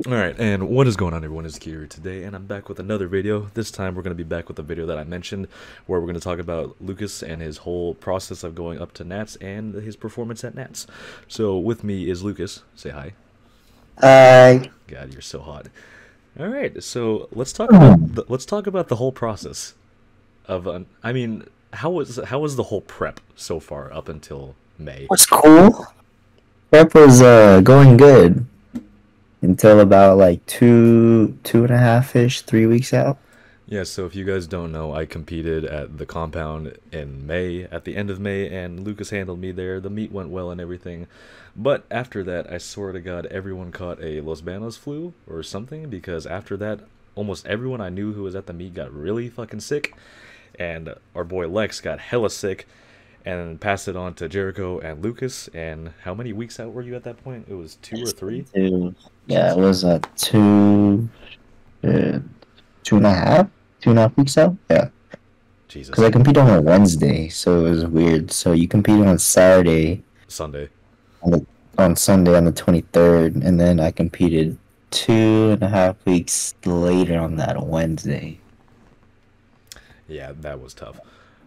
Alright, and what is going on, everyone? It's Kiri today, and I'm back with another video. This time we're going to be back with the video that I mentioned, where we're going to talk about Lucas and his whole process of going up to Nats and his performance at Nats. So with me is Lucas. Say hi. I God, you're so hot. Alright, so let's talk about the whole process of I mean, how was the whole prep so far up until May? was cool. Prep was going good until about like two and a half ish, 3 weeks out. Yeah, so if you guys don't know, I competed at the compound in May, at the end of May, and Lucas handled me there. The meet went well and everything. But after that, I swear to God, everyone caught a Los Banos flu or something, because after that, almost everyone I knew who was at the meet got really fucking sick. And our boy Lex got hella sick and passed it on to Jericho and Lucas. And how many weeks out were you at that point? It was two or three? Yeah, it was uh, two and a half, 2.5 weeks out. Yeah, because Jesus. I competed on a Wednesday, so it was weird. So you competed on Saturday, Sunday. on Sunday on the 23rd, and then I competed 2.5 weeks later on that Wednesday. Yeah, that was tough.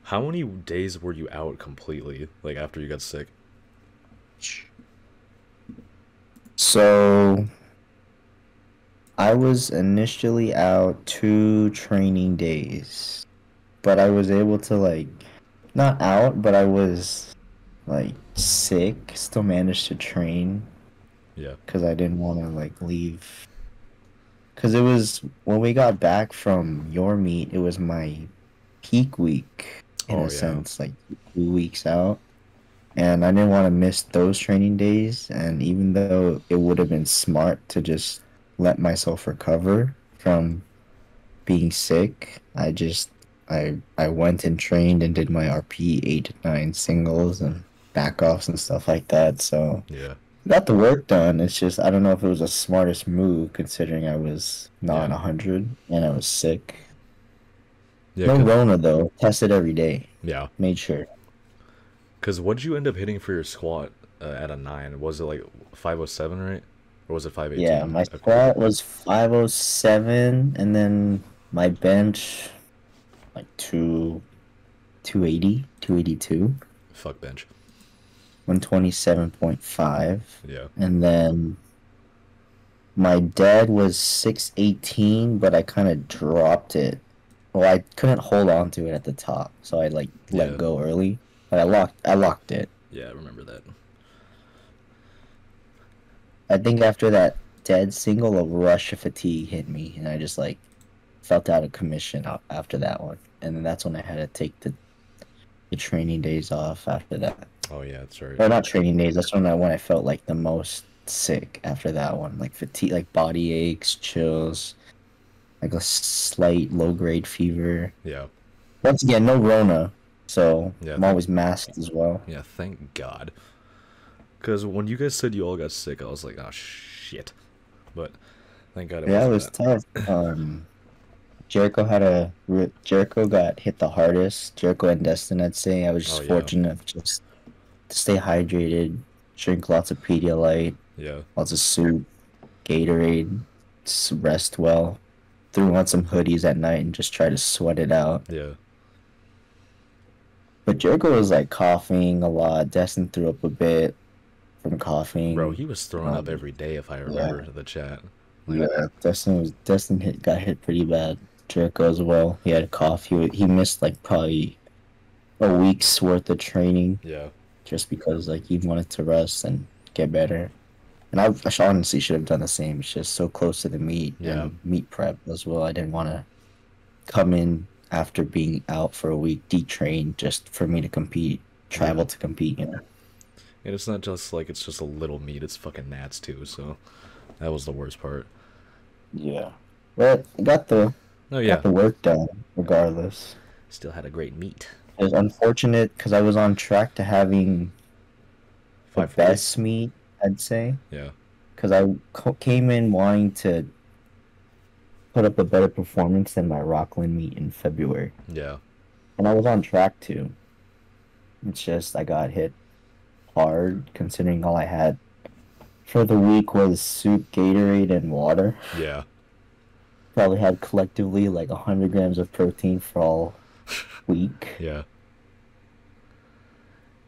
How many days were you out completely, like after you got sick? So I was initially out 2 training days, but I was able to not out, but I was sick, still managed to train Yeah. because I didn't want to leave. Because it was when we got back from your meet, it was my peak week in Oh a yeah. sense, like 2 weeks out. And I didn't want to miss those training days. And even though it would have been smart to just let myself recover from being sick, I went and trained and did my RP 8 to 9 singles and back offs and stuff like that. So Yeah. I got the work done. It's just I don't know if it was the smartest move considering I was not Yeah. 100 and I was sick. Yeah. No Rona though. Tested every day. Yeah. Made sure. Cause what'd you end up hitting for your squat at a nine? Was it like 507, right? Or was it Yeah, 518? my Okay. squat was 507, and then my bench like 280, 282, Fuck bench. 127.5, Yeah. and then my dead was 618, but I kind of dropped it. Well, I couldn't hold on to it at the top, so I let Yeah. go early. But I locked it. Yeah. I remember that. I think after that dead single, a rush of fatigue hit me, and I just felt out of commission after that one. And then that's when I had to take the training days off after that. Oh yeah, that's right. Or not training days. That's when I felt like the most sick after that one. Like fatigue, like body aches, chills, like a slight low grade fever. Yeah. Once again, no Rona, so Yeah. I'm always masked as well. Yeah. Thank God. Cause when you guys said you all got sick, I was like, oh shit. But thank God it Yeah, it wasn't was that. tough. Jericho got hit the hardest. Jericho and Destin, I'd say. I was Oh just yeah. fortunate just to stay hydrated, drink lots of Pedialyte, Yeah. lots of soup, Gatorade, rest well. Threw on some hoodies at night and just try to sweat it out. Yeah. But Jericho was coughing a lot. Destin threw up a bit from Bro, coughing. he was throwing up Um, every day if I yeah, remember the chat. Like, yeah. Destin got hit pretty bad. Jericho as well. He had a cough. He missed probably a week's worth of training yeah. just because he wanted to rest and get better. And I honestly should have done the same. It's just so close to the meet Yeah. and meet prep as well. I didn't want to come in after being out for a week, detrain just for me to compete, Yeah. travel to compete. And it's not just like it's just a little meat, it's fucking gnats too, so that was the worst part. Yeah. But I got the Oh got yeah. the work done regardless. Still had a great meat. It was unfortunate because I was on track to having the 540? best meet, I'd say, Yeah. because came in wanting to put up a better performance than my Rockland meet in February. Yeah. And I was on track to. It's just I got hit hard considering all I had for the week was soup, Gatorade, and water. Yeah. Probably had collectively like 100 grams of protein for all week. Yeah.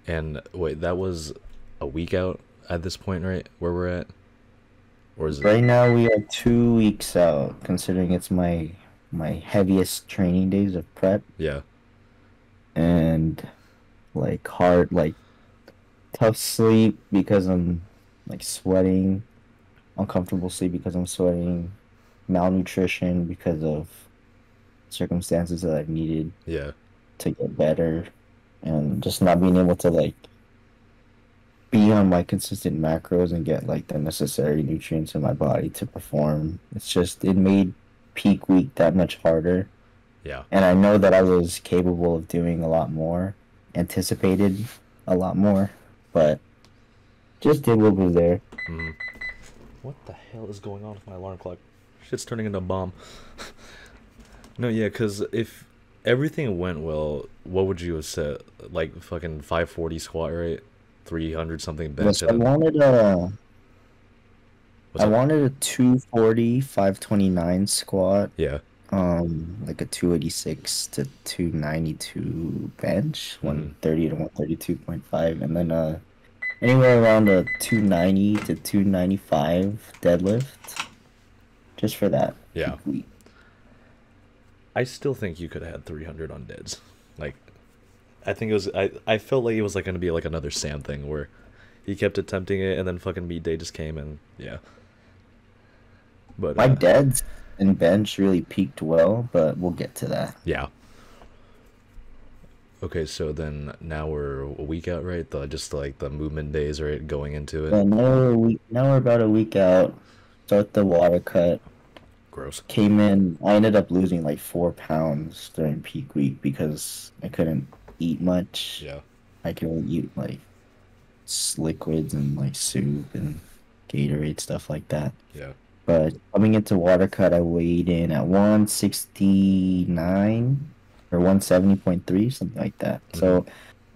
And wait, that was a week out at this point, right? Where we're at? Or is it? Right now we are 2 weeks out, considering it's my heaviest training days of prep Yeah. and like hard, like tough sleep because I'm like sweating, uncomfortable sleep because I'm sweating, malnutrition because of circumstances that I've needed Yeah. to get better, and just not being able to like be on my consistent macros and get like the necessary nutrients in my body to perform. It's just it made peak week that much harder. Yeah. And I know that I was capable of doing a lot more, anticipated a lot more, but just did what was there. Mm. What the hell is going on with my alarm clock? Shit's turning into a bomb. No, yeah, because if everything went well, what would you have set? Like fucking 540 squat rate, 300 something bench, Yes, and then what's I up? wanted a 240, 529 squat, Yeah. like a 286 to 292 bench, Mm-hmm. 130 to 132.5, and then anywhere around a 290 to 295 deadlift, just for that Yeah. peak week. I still think you could have had 300 on deads. Like, I think it was. I felt like it was like gonna be like another Sam thing where he kept attempting it and then fucking meat day just came and yeah. But My deads and bench really peaked well, but we'll get to that. yeah. Okay, so then now we're a week out, right? The just like the movement days, right? Going into it. And now we're about a week out. Start the water cut. Gross. Came in. I ended up losing like 4 pounds during peak week because I couldn't eat much. Yeah. I could only eat like liquids and like soup and Gatorade stuff like that. Yeah. But coming into water cut, I weighed in at 169 or 170.3, something like that. Mm-hmm. So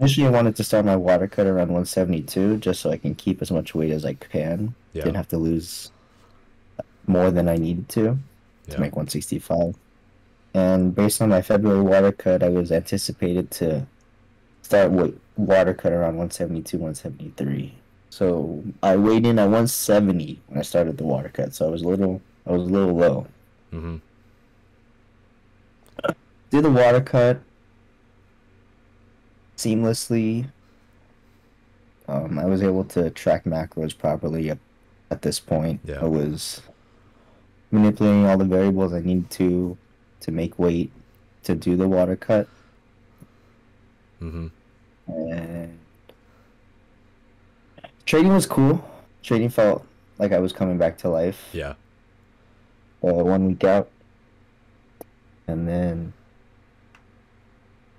initially I wanted to start my water cut around 172 just so I can keep as much weight as I can. Yeah. Didn't have to lose more than I needed to Yeah. make 165. And based on my February water cut, I was anticipated to start water cut around 172, 173. So I weighed in at 170 when I started the water cut. So I was a little low. Mm-hmm. Did the water cut seamlessly. I was able to track macros properly at this point. Yeah. I was manipulating all the variables I needed to make weight to do the water cut. Mm-hmm. And trading was cool. Trading felt like I was coming back to life. Yeah. 1 week out, and then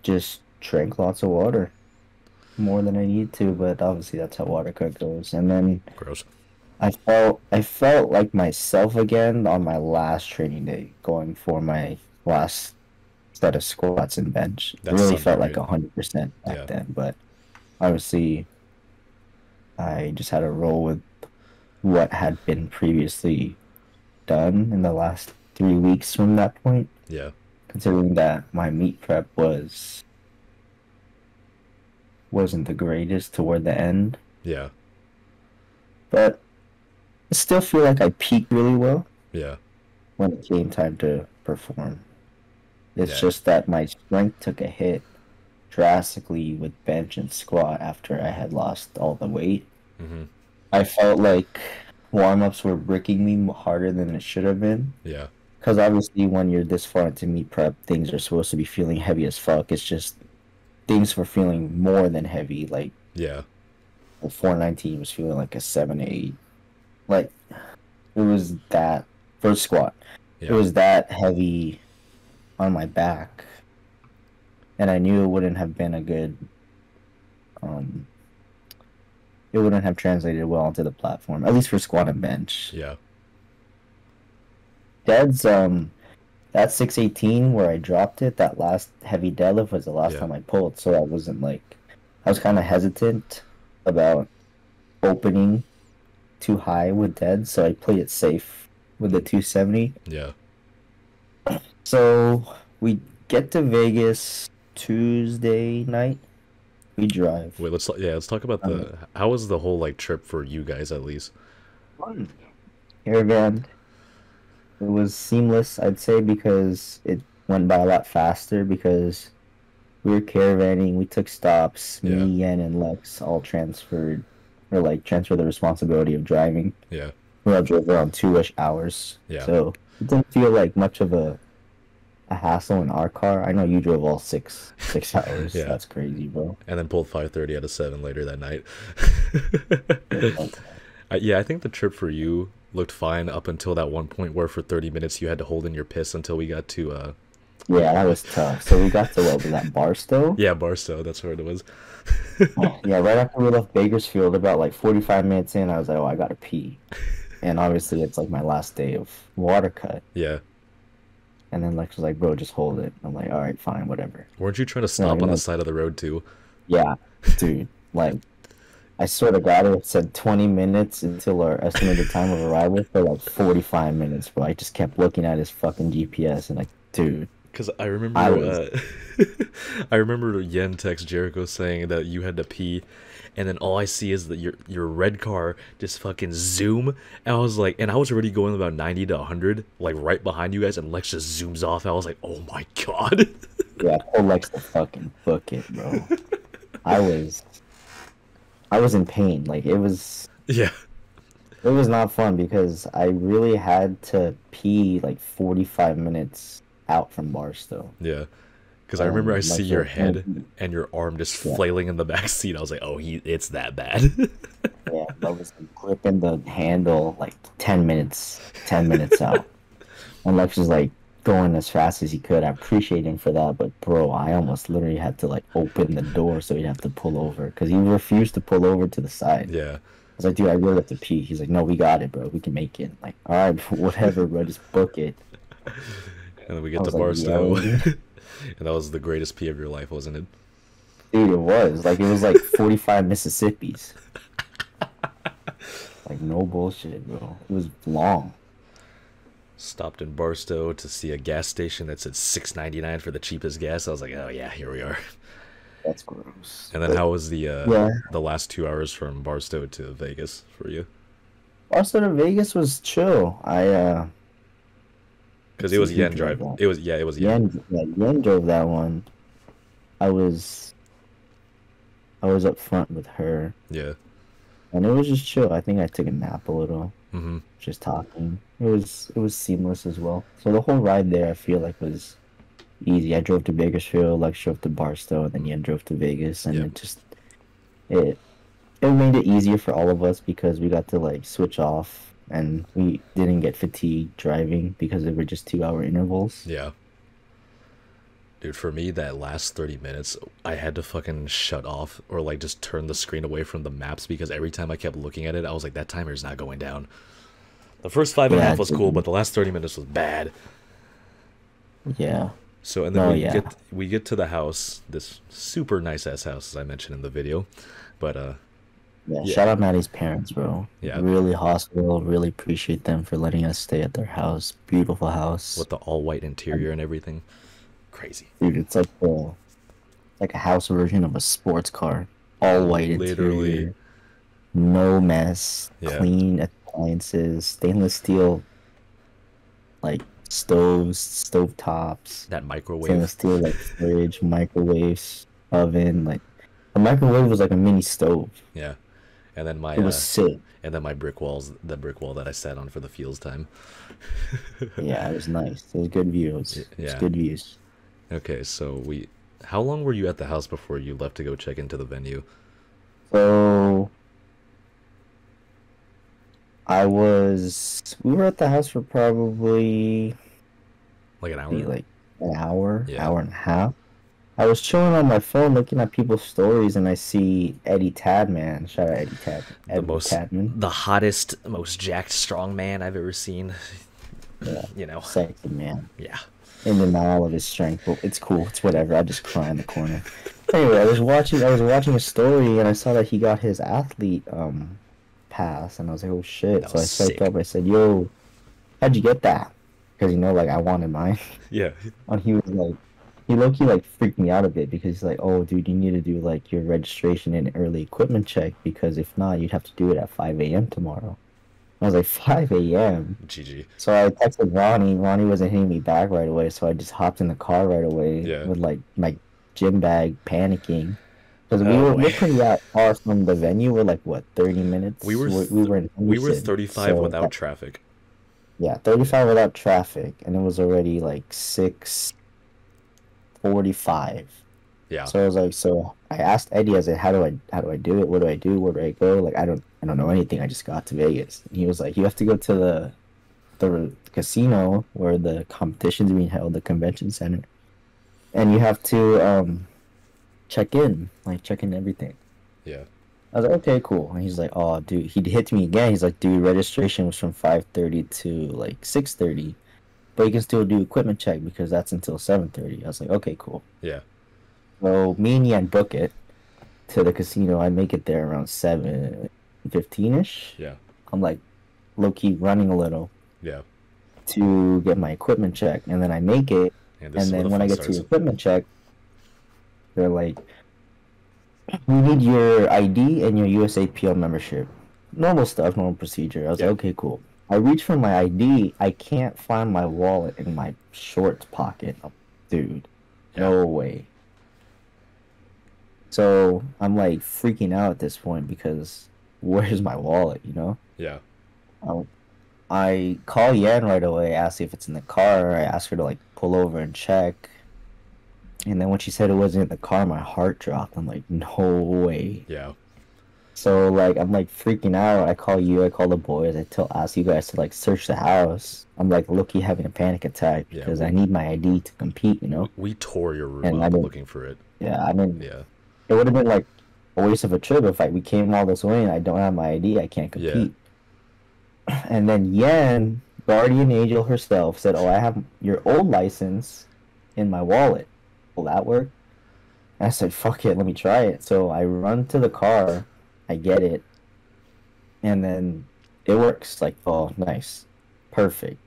just drank lots of water, more than I needed to. But obviously, that's how water cut goes. And then Gross. I felt like myself again on my last training day, going for my last set of squats and bench. It That's really Sunday, felt like right? 100% Yeah. back then. But obviously, I just had to roll with what had been previously done in the last 3 weeks from that point, Yeah. considering that my meat prep wasn't the greatest toward the end. Yeah. But I still feel like I peaked really well Yeah. when it came time to perform. It's Yeah. just that my strength took a hit drastically with bench and squat after I had lost all the weight. Mm-hmm. I felt like warm-ups were bricking me harder than it should have been. Yeah. Because obviously when you're this far into meat prep, things are supposed to be feeling heavy as fuck. It's just things were feeling more than heavy. Like Yeah. the 419 was feeling like a 7-8. Like it was that first squat. It Yeah. was that heavy on my back. And I knew it wouldn't have been a good um it wouldn't have translated well onto the platform, at least for squat and bench. Yeah. Dead's that 618 where I dropped it, that last heavy deadlift was the last Yeah. time I pulled, so I was kind of hesitant about opening too high with dead, so I play it safe with the 270. Yeah. So we get to Vegas Tuesday night. We drive. Wait, let's talk about Um, the how was the whole like trip for you guys at least? Fun. Caravan. It was seamless, I'd say, because it went by a lot faster because we were caravanning, we took stops, Yeah. me, Yen, and Lex all transferred or like transferred the responsibility of driving. Yeah. We all drove around 2-ish hours. Yeah. So it didn't feel like much of a hassle in our car. I know you drove all six hours. Yeah. That's crazy, bro. And then pulled 5:30 out of 7 later that night. Yeah, I think the trip for you looked fine up until that one point where for 30 minutes you had to hold in your piss until we got to Yeah, that was tough. So we got to what was that, Barstow? yeah, Barstow, that's where it was. Yeah, right after we left Bakersfield, about like 45 minutes in, I was like, oh, I gotta pee. And obviously it's like my last day of water cut. Yeah. And then Lex was like, bro, just hold it. I'm like, all right, fine, whatever. Weren't you trying to Yeah, stop on the side of the road too? yeah, dude. Like, I swear to God, it said 20 minutes until our estimated time of arrival for like 45 minutes, bro. I just kept looking at his fucking GPS and like, dude, Because I remember, I was, I remember Yen text Jericho saying that you had to pee, and then all I see is that your red car just fucking zoom, and I was like, and I was already going about 90 to 100, like right behind you guys, and Lex just zooms off. I was like, oh my god. yeah, I told Lex to fucking book it, bro. I was, I was in pain. Like, Yeah, it was not fun because I really had to pee like 45 minutes out from Barstow. yeah. Because I remember I see Like, your head and your arm just yeah, flailing in the back seat. I was like, oh, it's that bad. yeah, I was like, gripping the handle like 10 minutes out. And Lex was like going as fast as he could. I appreciate him for that, but bro, I almost literally had to like open the door so he'd have to pull over because he refused to pull over to the side. Yeah. I was like, dude, I really have to pee. He's like, no, we got it, bro. We can make it. Like, all right, whatever, bro. Just book it. And then we I get to was like, Barstow, yo, and that was the greatest pee of your life, wasn't it? dude, it was like 45 Mississippis. Like, no bullshit, bro. It was long. Stopped in Barstow to see a gas station that said $6.99 for the cheapest gas. I was like, oh yeah, here we are. That's gross. And then But how was yeah, the last 2 hours from Barstow to Vegas for you? Barstow to Vegas was chill. Because Let's it see was who Yen drove drive. that. It was Yen. Yen drove that one. I was I was up front with her, Yeah. and it was just chill. I think I took a nap a little, Mm-hmm. just talking. It was seamless as well. So the whole ride there, I feel like was easy. I drove to Bakersfield, Lex drove to Barstow, and then Yen drove to Vegas, and Yep. it it made it easier for all of us because we got to like switch off, and we didn't get fatigued driving because they were just 2-hour intervals. Yeah. Dude, for me, that last 30 minutes, I had to fucking shut off or like just turn the screen away from the maps because every time I kept looking at it, I was like, that timer's not going down. The first five and a Yeah, half was cool, but the last 30 minutes was bad. yeah. So, and then No, yeah. we get to the house, this super nice ass house, as I mentioned in the video. But Yeah, yeah, shout out Maddie's parents, bro. yeah, Really hospitable. Really appreciate them for letting us stay at their house. Beautiful house. with the all white interior and everything, crazy. Dude, it's like a house version of a sports car. All white Literally, interior, no mess, yeah. clean appliances, stainless steel like stoves, stove tops, That microwave, stainless steel like fridge, microwaves, oven. Like the microwave was like a mini stove. yeah. And then my It was sick. my brick walls, the brick wall that I sat on for the feels time. Yeah, it was nice. It was good views. It was Yeah. good views. Okay, so how long were you at the house before you left to go check into the venue? So we were at the house for probably Like an be hour? like an hour, Yeah. hour and a half. I was chilling on my phone looking at people's stories and I see Eddie Tadman. Shout out The Eddie most, Tadman. the hottest, most jacked strong man I've ever seen. Yeah, You know, sexy man. yeah. In denial of his strength, but it's cool. It's whatever. I just cry in the corner. Anyway, I was watching a story and I saw that he got his athlete pass, and I was like, oh shit. That So was I swiped sick. up. I said, yo, how'd you get that? Because like I wanted mine. Yeah. And he was like, he low key like freaked me out a bit because he's like, oh, dude, you need to do like your registration and early equipment check because if not, you'd have to do it at 5 a.m. tomorrow. I was like, 5 a.m. GG. So I texted Ronnie. Ronnie wasn't hitting me back right away, so I just hopped in the car right away Yeah. with like my gym bag, panicking. Because Oh boy. we're pretty out far from the venue. We're like what, 30 We minutes? were We th- were in we were Henderson, 35 so without traffic. yeah, Yeah. 35 without traffic, and it was already like 6:45. Yeah. So I was like, so I asked Eddie, I said, how do I do it? What do I do? Where do I go? Like I don't know anything. I just got to Vegas. And he was like, you have to go to the casino where the competition's being held, the convention center, and you have to check in everything. Yeah. I was like, okay, cool. And he's like, oh, dude, he hit me again. He's like, dude, registration was from 5:30 to like 6:30, but you can still do equipment check because that's until 7:30. I was like, okay, cool. Yeah. So me and Yan book it to the casino. I make it there around 7:15 ish. Yeah. I'm like low key running a little Yeah. to get my equipment check, and then I make it. And this And is where then the when I fun get to starts. equipment check, they're like, we need your ID and your USAPL membership. Normal stuff, normal procedure. I was Yeah. like, okay, cool. I reach for my ID. I can't find my wallet in my shorts pocket. Dude, Yeah. no way. So I'm like freaking out at this point because where's my wallet, you know? Yeah. Um, I call Yan right away, ask if it's in the car. I ask her to like pull over and check. And then when she said it wasn't in the car, my heart dropped. I'm like, no way. Yeah. So like I'm like freaking out. I call you, I call the boys, ask you guys to like search the house. I'm like low-key having a panic attack Yeah, because I need my ID to compete, you know? We tore your room And I up didn't, looking for it. yeah, I mean, Yeah. it would have been like a waste of a trip if like we came all this way and I don't have my ID, I can't Yeah. compete. And then Yen, guardian angel herself, said, "Oh, I have your old license in my wallet. Will that work?" And I said, "Fuck it, let me try it." So I run to the car, I get it, and then it works. Like, oh, nice, perfect.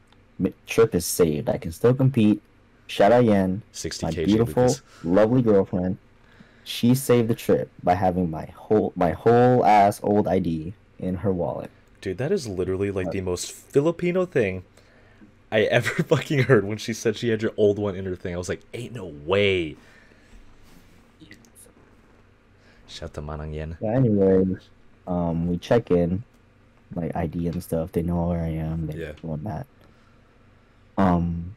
Trip is saved. I can still compete. Shout out Yen, 60 my kg beautiful, Lucas. lovely girlfriend. She saved the trip by having my whole ass old ID in her wallet. Dude, that is literally like the most Filipino thing I ever fucking heard when she said she had your old one in her thing. I was like, ain't no way. Shout to Manang Yen. Yeah, anyway, we check in, like ID and stuff. They know where I am. They Yeah. know that. Um,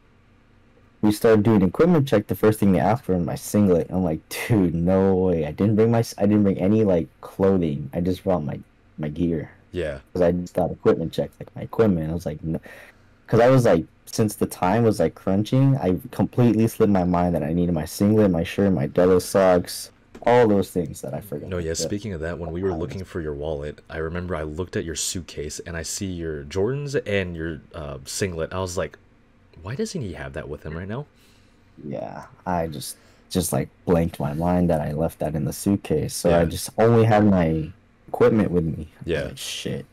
we started doing equipment check. The first thing they asked for is my singlet. I'm like, dude, no way. I didn't bring any like clothing. I just brought my gear Yeah. because I just thought equipment check, like my equipment. I was like, no, because I was like, since the time was like crunching, I completely slipped my mind that I needed my singlet, my shirt, my Delo socks, all those things that I forgot. No, yeah, That- speaking of that, when we were looking for your wallet, I remember I looked at your suitcase and I see your Jordans and your singlet. I was like, why doesn't he have that with him right now? Yeah, I just like blanked my mind that I left that in the suitcase. So I Yeah. just only had my equipment with me. I was Yeah. like, shit.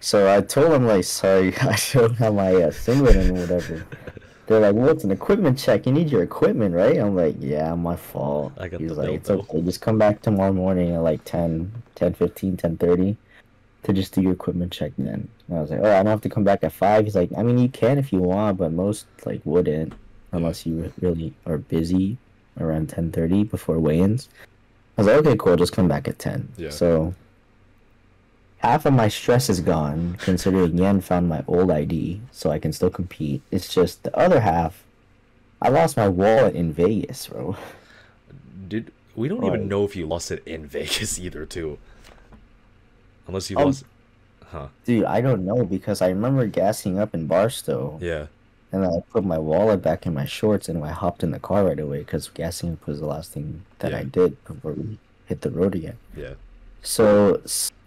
So I told them like, sorry, I don't have my singlet and whatever. They're like, well, it's an equipment check. You need your equipment, right? I'm like, yeah, my fault. I got He's the like, belt it's though. okay. Just come back tomorrow morning at like 10:15, 10:30 to just do your equipment check then. And I was like, oh, I don't have to come back at 5. He's like, I mean, you can if you want, but most like wouldn't Yeah. unless you really are busy around 10:30 before weigh-ins. I was like, okay, cool, just come back at 10. Yeah. So half of my stress is gone, considering Yen found my old ID, so I can still compete. It's just the other half, I lost my wallet in Vegas, bro. Dude, we don't Like, even know if you lost it in Vegas either, too. Unless you um, lost. Huh. dude, I don't know because I remember gassing up in Barstow, Yeah. and then I put my wallet back in my shorts, and I hopped in the car right away because gassing up was the last thing that Yeah. I did before we hit the road again. Yeah. So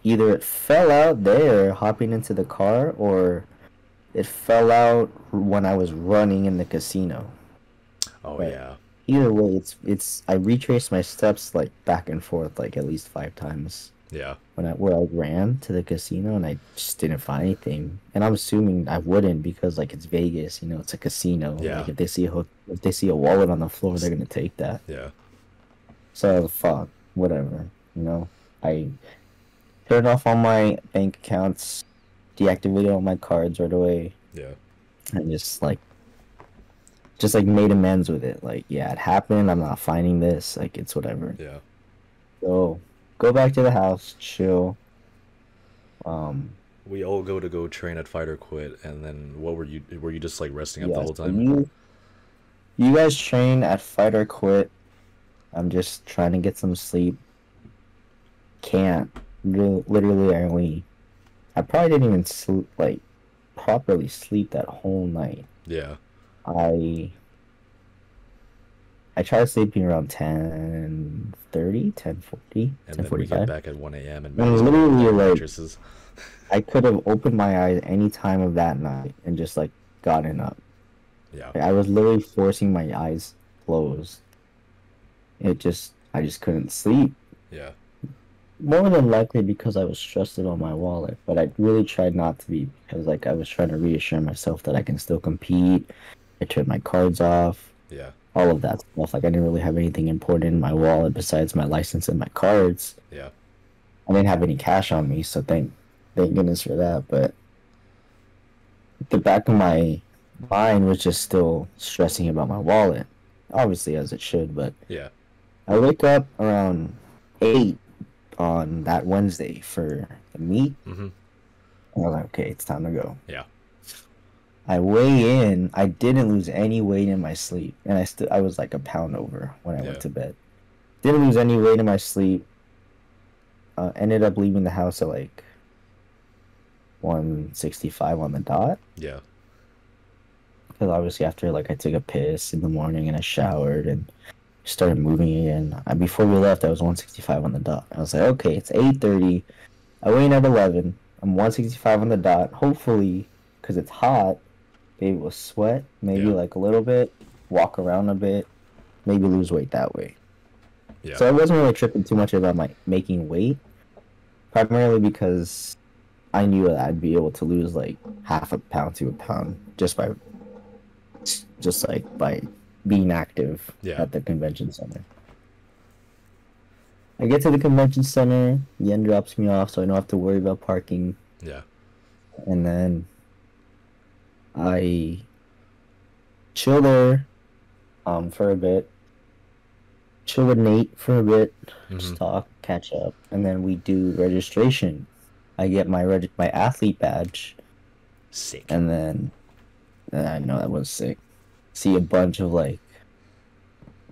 either it fell out there hopping into the car, or it fell out when I was running in the casino. Oh, Right. yeah. Either way, it's I retraced my steps like back and forth like at least 5 times Yeah. when I ran to the casino and I just didn't find anything. And I'm assuming I wouldn't because like it's Vegas, it's a casino. Yeah. Like if they see a wallet on the floor, they're gonna take that. Yeah. So fuck, whatever. I turned off all my bank accounts, deactivated all my cards right away, Yeah. and just like made amends with it. Like, yeah, it happened. I'm not finding this. Like, it's whatever. Yeah. So go back to the house, chill. Um, We all go train at Fight or Quit, and then what were you just like resting up the yeah. whole So time? you guys train at Fight or Quit. I'm just trying to get some sleep. Can't. Literally, I probably didn't even sleep like properly sleep that whole night. Yeah. I I tried sleeping around 10:30, 10:40, And ten then we get 10:45. back at 1 a.m. and And Maddie's playing with literally, our like, mattresses. I could have opened my eyes any time of that night and just, like, gotten up. Yeah. Like, I was literally forcing my eyes closed. I just couldn't sleep. Yeah. More than likely because I was stressed about my wallet, but I really tried not to be because, like, I was trying to reassure myself that I can still compete. I turned my cards off, Yeah. all of that stuff. Like, I didn't really have anything important in my wallet besides my license and my cards. Yeah. I didn't have any cash on me, so thank goodness for that. But the back of my mind was just still stressing about my wallet, obviously as it should. But Yeah. I wake up around 8 on that Wednesday for the meet. Mm-hmm. I was like, okay, it's time to go. Yeah. I weigh in. I didn't lose any weight in my sleep, and I was like a pound over when I Yeah. went to bed. Didn't lose any weight in my sleep. Ended up leaving the house at like 165 on the dot. Yeah. Because obviously after like I took a piss in the morning and I showered and started moving again. Before we left, I was 165 on the dot. I was like, okay, it's 8:30. I weigh in at 11. I'm 165 on the dot. Hopefully, because it's hot, be able to sweat maybe Yeah. like a little bit, walk around a bit, maybe lose weight that way. Yeah. So I wasn't really tripping too much about my making weight, primarily because I knew that I'd be able to lose like half a pound to a pound just like by being active Yeah. at the convention center. I get to the convention center, Yen drops me off, so I don't have to worry about parking, Yeah. and then I chill there for a bit, chill with Nate for a bit, Mm-hmm. just talk, catch up, and then we do registration. I get my athlete badge, Sick. and then I know that was sick. See a bunch of like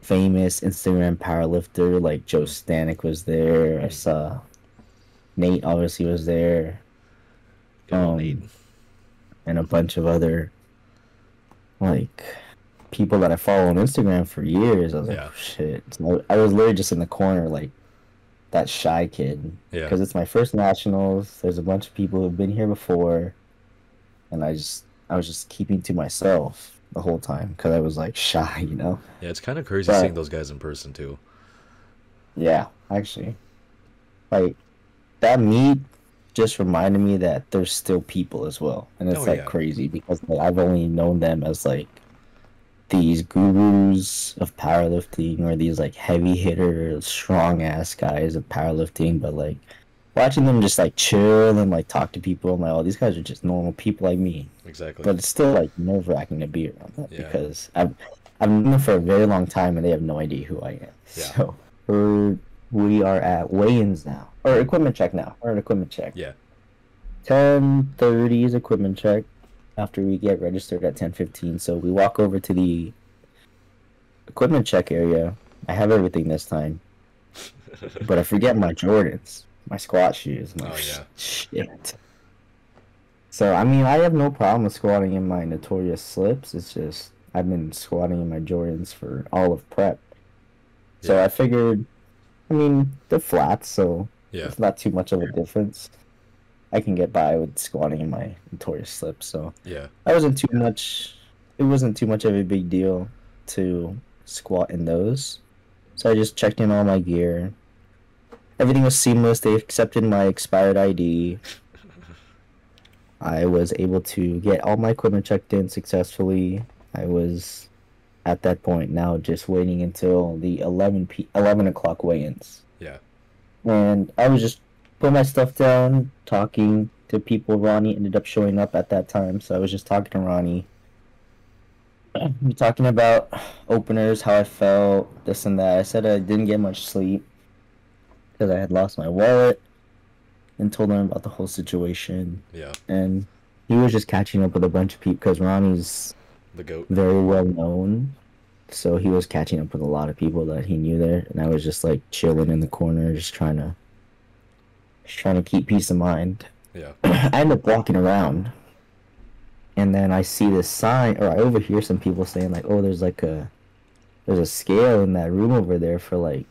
famous Instagram powerlifter, like Joe Stanek was there. I saw Nate obviously was there, Good old Nate. and a bunch of other like people that I follow on Instagram for years. I was like, Yeah. oh, shit. So I was literally just in the corner, like that shy kid, Yeah. because it's my first nationals. There's a bunch of people who've been here before, and I was just keeping to myself the whole time because I was like shy. Yeah, it's kind of crazy But seeing those guys in person too. yeah, actually, like that meet just reminded me that there's still people as well, and it's Oh like yeah. crazy because like, I've only known them as like these gurus of powerlifting or these like heavy hitter, strong ass guys of powerlifting, but like watching them just like chill and like talk to people, I'm like, oh, these guys are just normal people like me. Exactly. But it's still like nerve wracking to be around them Yeah. because I've known them for a very long time and they have no idea who I am. Yeah. So we are at weigh-ins now, or equipment check now. We're at equipment check. Yeah. 10:30 is equipment check after we get registered at 10:15. So we walk over to the equipment check area. I have everything this time, but I forget my Jordans, my squat shoes. I'm like, Oh, yeah. shit. So I mean, I have no problem with squatting in my notorious slips. It's just I've been squatting in my Jordans for all of prep. So Yeah. I figured, I mean, they're flats, so Yeah. it's not too much of a difference. I can get by with squatting in my notorious slips, so Yeah. it wasn't too much of a big deal to squat in those. So I just checked in all my gear. Everything was seamless. They accepted my expired ID. I was able to get all my equipment checked in successfully. I was at that point now just waiting until the 11 o'clock weigh-ins. Yeah. And I was just putting my stuff down, talking to people. Ronnie ended up showing up at that time, so I was just talking to Ronnie. We talking about openers, how I felt, this and that. I said I didn't get much sleep because I had lost my wallet, and told him about the whole situation. Yeah. And he was just catching up with a bunch of people because Ronnie's The goat. very well known. So he was catching up with a lot of people that he knew there, and I was just like chilling in the corner, just trying to keep peace of mind. Yeah. I end up walking around, and then I see this sign, or I overhear some people saying like, "Oh, there's a scale in that room over there for like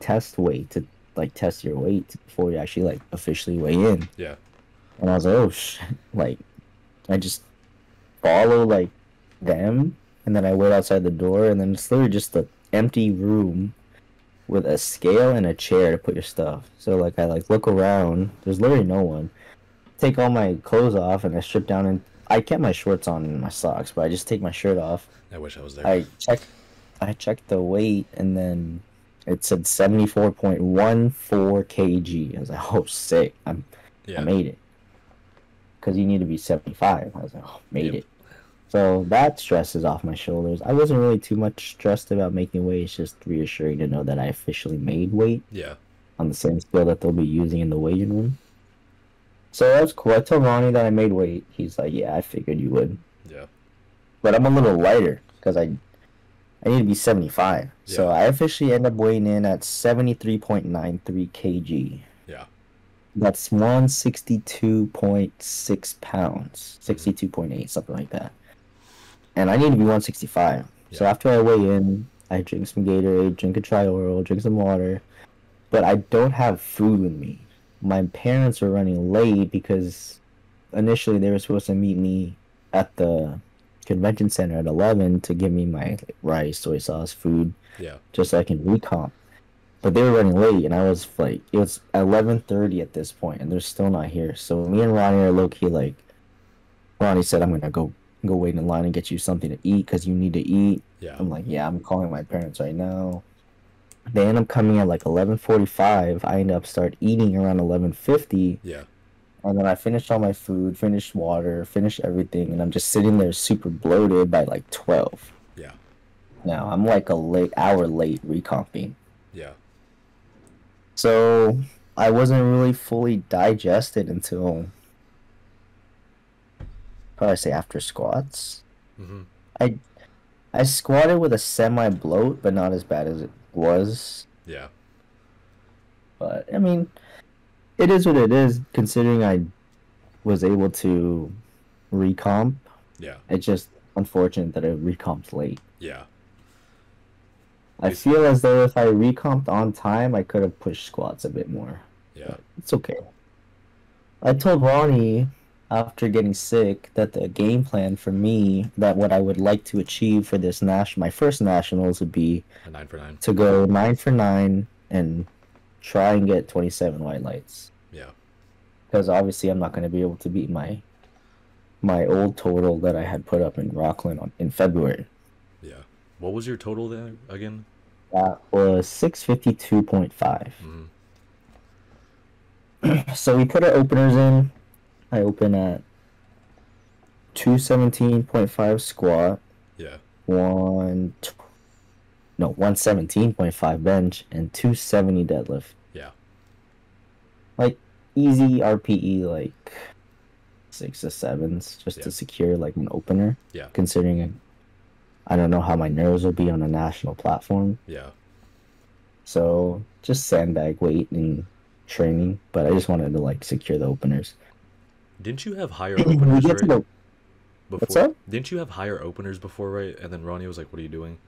test weight to like test your weight before you actually like officially weigh in." Yeah. And I was like, "Oh shit!" Like, I just follow like them, and then I wait outside the door, and then it's literally just an empty room with a scale and a chair to put your stuff. So like I like look around, there's literally no one. Take all my clothes off and I strip down, and I kept my shorts on and my socks, but I just take my shirt off. I wish I was there. I checked the weight, and then it said 74.14 kg. I was like, oh sick. I Yeah. made it. Because you need to be 75. I was like, oh, made Yep. it. So that stress is off my shoulders. I wasn't really too much stressed about making weight. It's just reassuring to know that I officially made weight Yeah. on the same scale that they'll be using in the weighing room. So that's cool. I told Ronnie that I made weight. He's like, yeah, I figured you would. Yeah. But I'm a little lighter because I need to be 75. So Yeah. I officially end up weighing in at 73.93 kg. Yeah. That's 162.6 pounds. 62.8, something like that. And I need to be 165. So Yeah. after I weigh in, I drink some Gatorade, drink a Tri-Oral, drink some water. But I don't have food with me. My parents are running late because initially they were supposed to meet me at the convention center at 11 to give me my like, rice, soy sauce, food, Yeah. just so I can recomp. But they were running late, and I was like, it was 11:30 at this point, and they're still not here. So me and Ronnie are low key like, Ronnie said, I'm gonna go wait in line and get you something to eat because you need to eat. Yeah. I'm like, yeah, I'm calling my parents right now. They end up coming at like 11:45. I end up start eating around 11:50, Yeah. and then I finished all my food, finished water, finished everything, and I'm just sitting there super bloated by like 12. Yeah. Now I'm like a late hour late recomping. Yeah. So I wasn't really fully digested until probably say after squats. Mm-hmm. I squatted with a semi bloat, but not as bad as it was. Yeah. But I mean, it is what it is. Considering I was able to recomp, Yeah. it's just unfortunate that I recomped late. Yeah. I feel as though if I recomped on time, I could have pushed squats a bit more. Yeah. It's okay. I told Ronnie after getting sick that the game plan for me, that what I would like to achieve for this my first nationals would be A 9 for 9. to go 9 for 9 and try and get 27 white lights. Yeah. Because obviously I'm not going to be able to beat my old total that I had put up in Rockland in February. Yeah. What was your total there again? That was 652.5. Mm-hmm. So we put our openers in. I open at 217.5 squat, Yeah. 117.5 bench, and 270 deadlift. Yeah. Like easy RPE, like 6 to 7s, just Yeah. to secure like an opener. Yeah. Considering I don't know how my nerves will be on a national platform. Yeah. So just sandbag weight and training, but I just wanted to like secure the openers. Didn't you have higher We openers, get to right? the Before? What's up? Didn't you have higher openers before, right? And then Ronnie was like, "What are you doing?"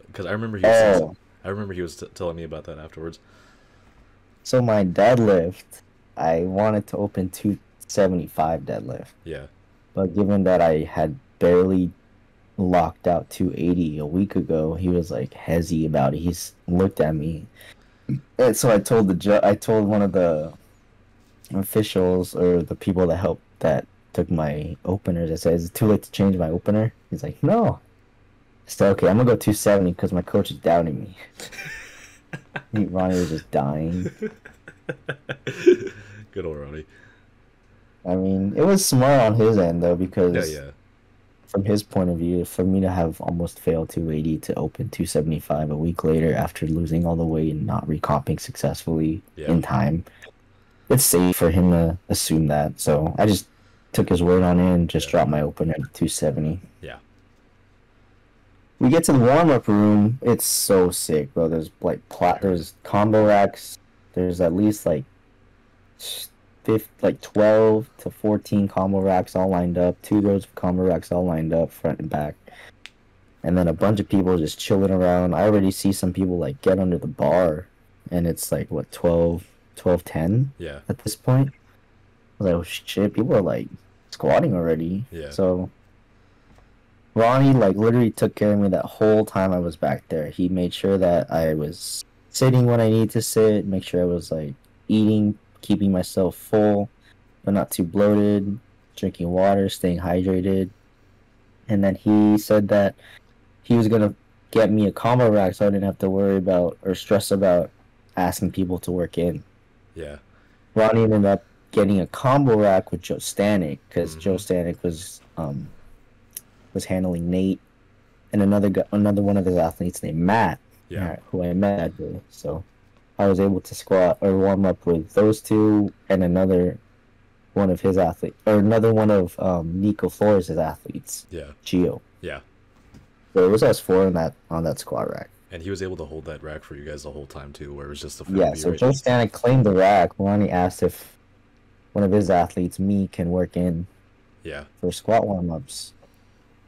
Because I remember he was. Oh. I remember he was telling me about that afterwards. So my deadlift, I wanted to open 275 deadlift, Yeah. but given that I had barely locked out 280 a week ago. He was like hezzy about it. He's looked at me, and so I told I told one of the officials or the people that took my openers. I said, "Is it too late to change my opener?" He's like, "No." I said, "Okay, I'm gonna go 270 because my coach is doubting me." Ronnie was just dying. Good old Ronnie. I mean, it was smart on his end though Yeah, because yeah, from his point of view, for me to have almost failed 280 to open 275 a week later after losing all the weight and not recomping successfully yeah, in time, it's safe for him to assume that. So I just took his word on it and just yeah, dropped my opener at 270. yeah. We get to the warm up room. It's so sick, bro. There's like there's combo racks. There's at least like 12 to 14 combo racks all lined up. 2 rows of combo racks all lined up, front and back. And then a bunch of people just chilling around. I already see some people like get under the bar, and it's like what 12:10 Yeah, at this point. I was like, oh shit, people are like squatting already. yeah, So Ronnie like literally took care of me that whole time I was back there. He made sure that I was sitting when I need to sit, make sure I was like eating, keeping myself full, but not too bloated, drinking water, staying hydrated. And then he said that he was gonna get me a combo rack so I didn't have to worry about or stress about asking people to work in. yeah. Ronnie ended up getting a combo rack with Joe Stanek because Joe Mm-hmm. Stanek was handling Nate and another one of his athletes named Matt, Yeah, who I met that day. So I was able to squat or warm up with those two and another one of his athletes or another one of Nico Flores' athletes, yeah, Gio. yeah. So it was us four on that squat rack. And he was able to hold that rack for you guys the whole time too, where it was just the four Yeah, of you, so right? Joe Stanek claimed the rack. Ronnie asked if one of his athletes, me, can work in Yeah, for squat warm ups.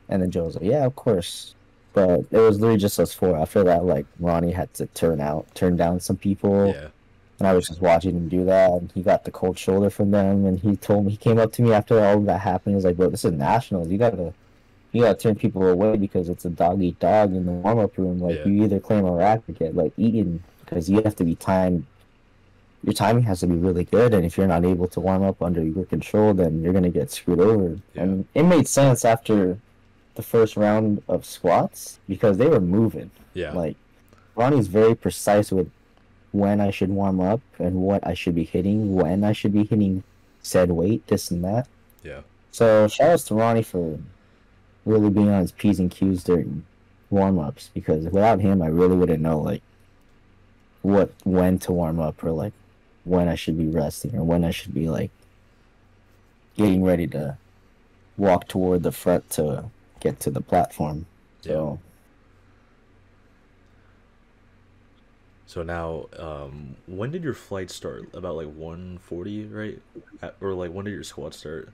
And then Joe was like, yeah, of course. But it was literally just us four. After that, like Ronnie had to turn down some people, yeah, and I was just watching him do that. And he got the cold shoulder from them, and he came up to me after all of that happened. He was like, bro, this is nationals. You gotta turn people away because it's a dog eat dog in the warm up room. Like yeah, you either claim a rack or get like eaten because you have to be timed. Your timing has to be really good, and if you're not able to warm up under your control, then you're gonna get screwed over. yeah, And it made sense after the first round of squats because they were moving. yeah, Like Ronnie's very precise with when I should warm up and what I should be hitting, when I should be hitting said weight, this and that. yeah, So shout outs to Ronnie for really being on his P's and Q's during warm ups because without him I really wouldn't know like when to warm up or like when I should be resting or when I should be like getting ready to walk toward the front to get to the platform. yeah. So So now, when did your flight start? About like 1:40, right? Or like when did your squat start?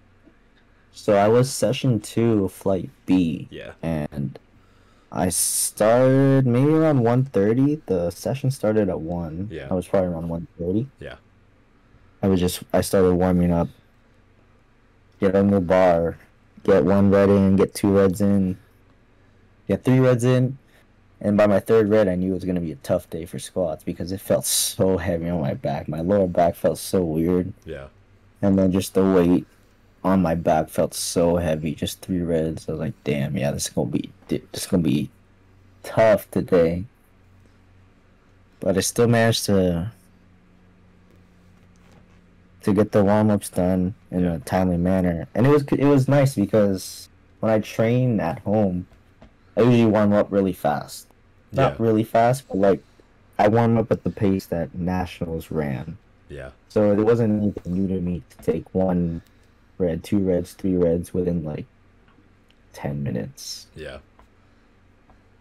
I was session 2 of flight B Yeah, and I started maybe around 1:30. The session started at 1. yeah, I was probably around 1:30. yeah, I started warming up, get on the bar, get 1 red in, get 2 reds in, get 3 reds in, and by my 3rd red, I knew it was gonna be a tough day for squats because it felt so heavy on my back. My lower back felt so weird, yeah, and then just the weight on my back felt so heavy. Just 3 reds. I was like, damn, yeah, this is gonna be tough today. But I still managed to get the warm ups done in yeah, a timely manner, and it was nice because when I train at home, I usually warm up really fast. yeah, Not really fast, but like I warm up at the pace that nationals ran. yeah, So it wasn't anything new to me to take 1 red, 2 reds, 3 reds within like 10 minutes. yeah,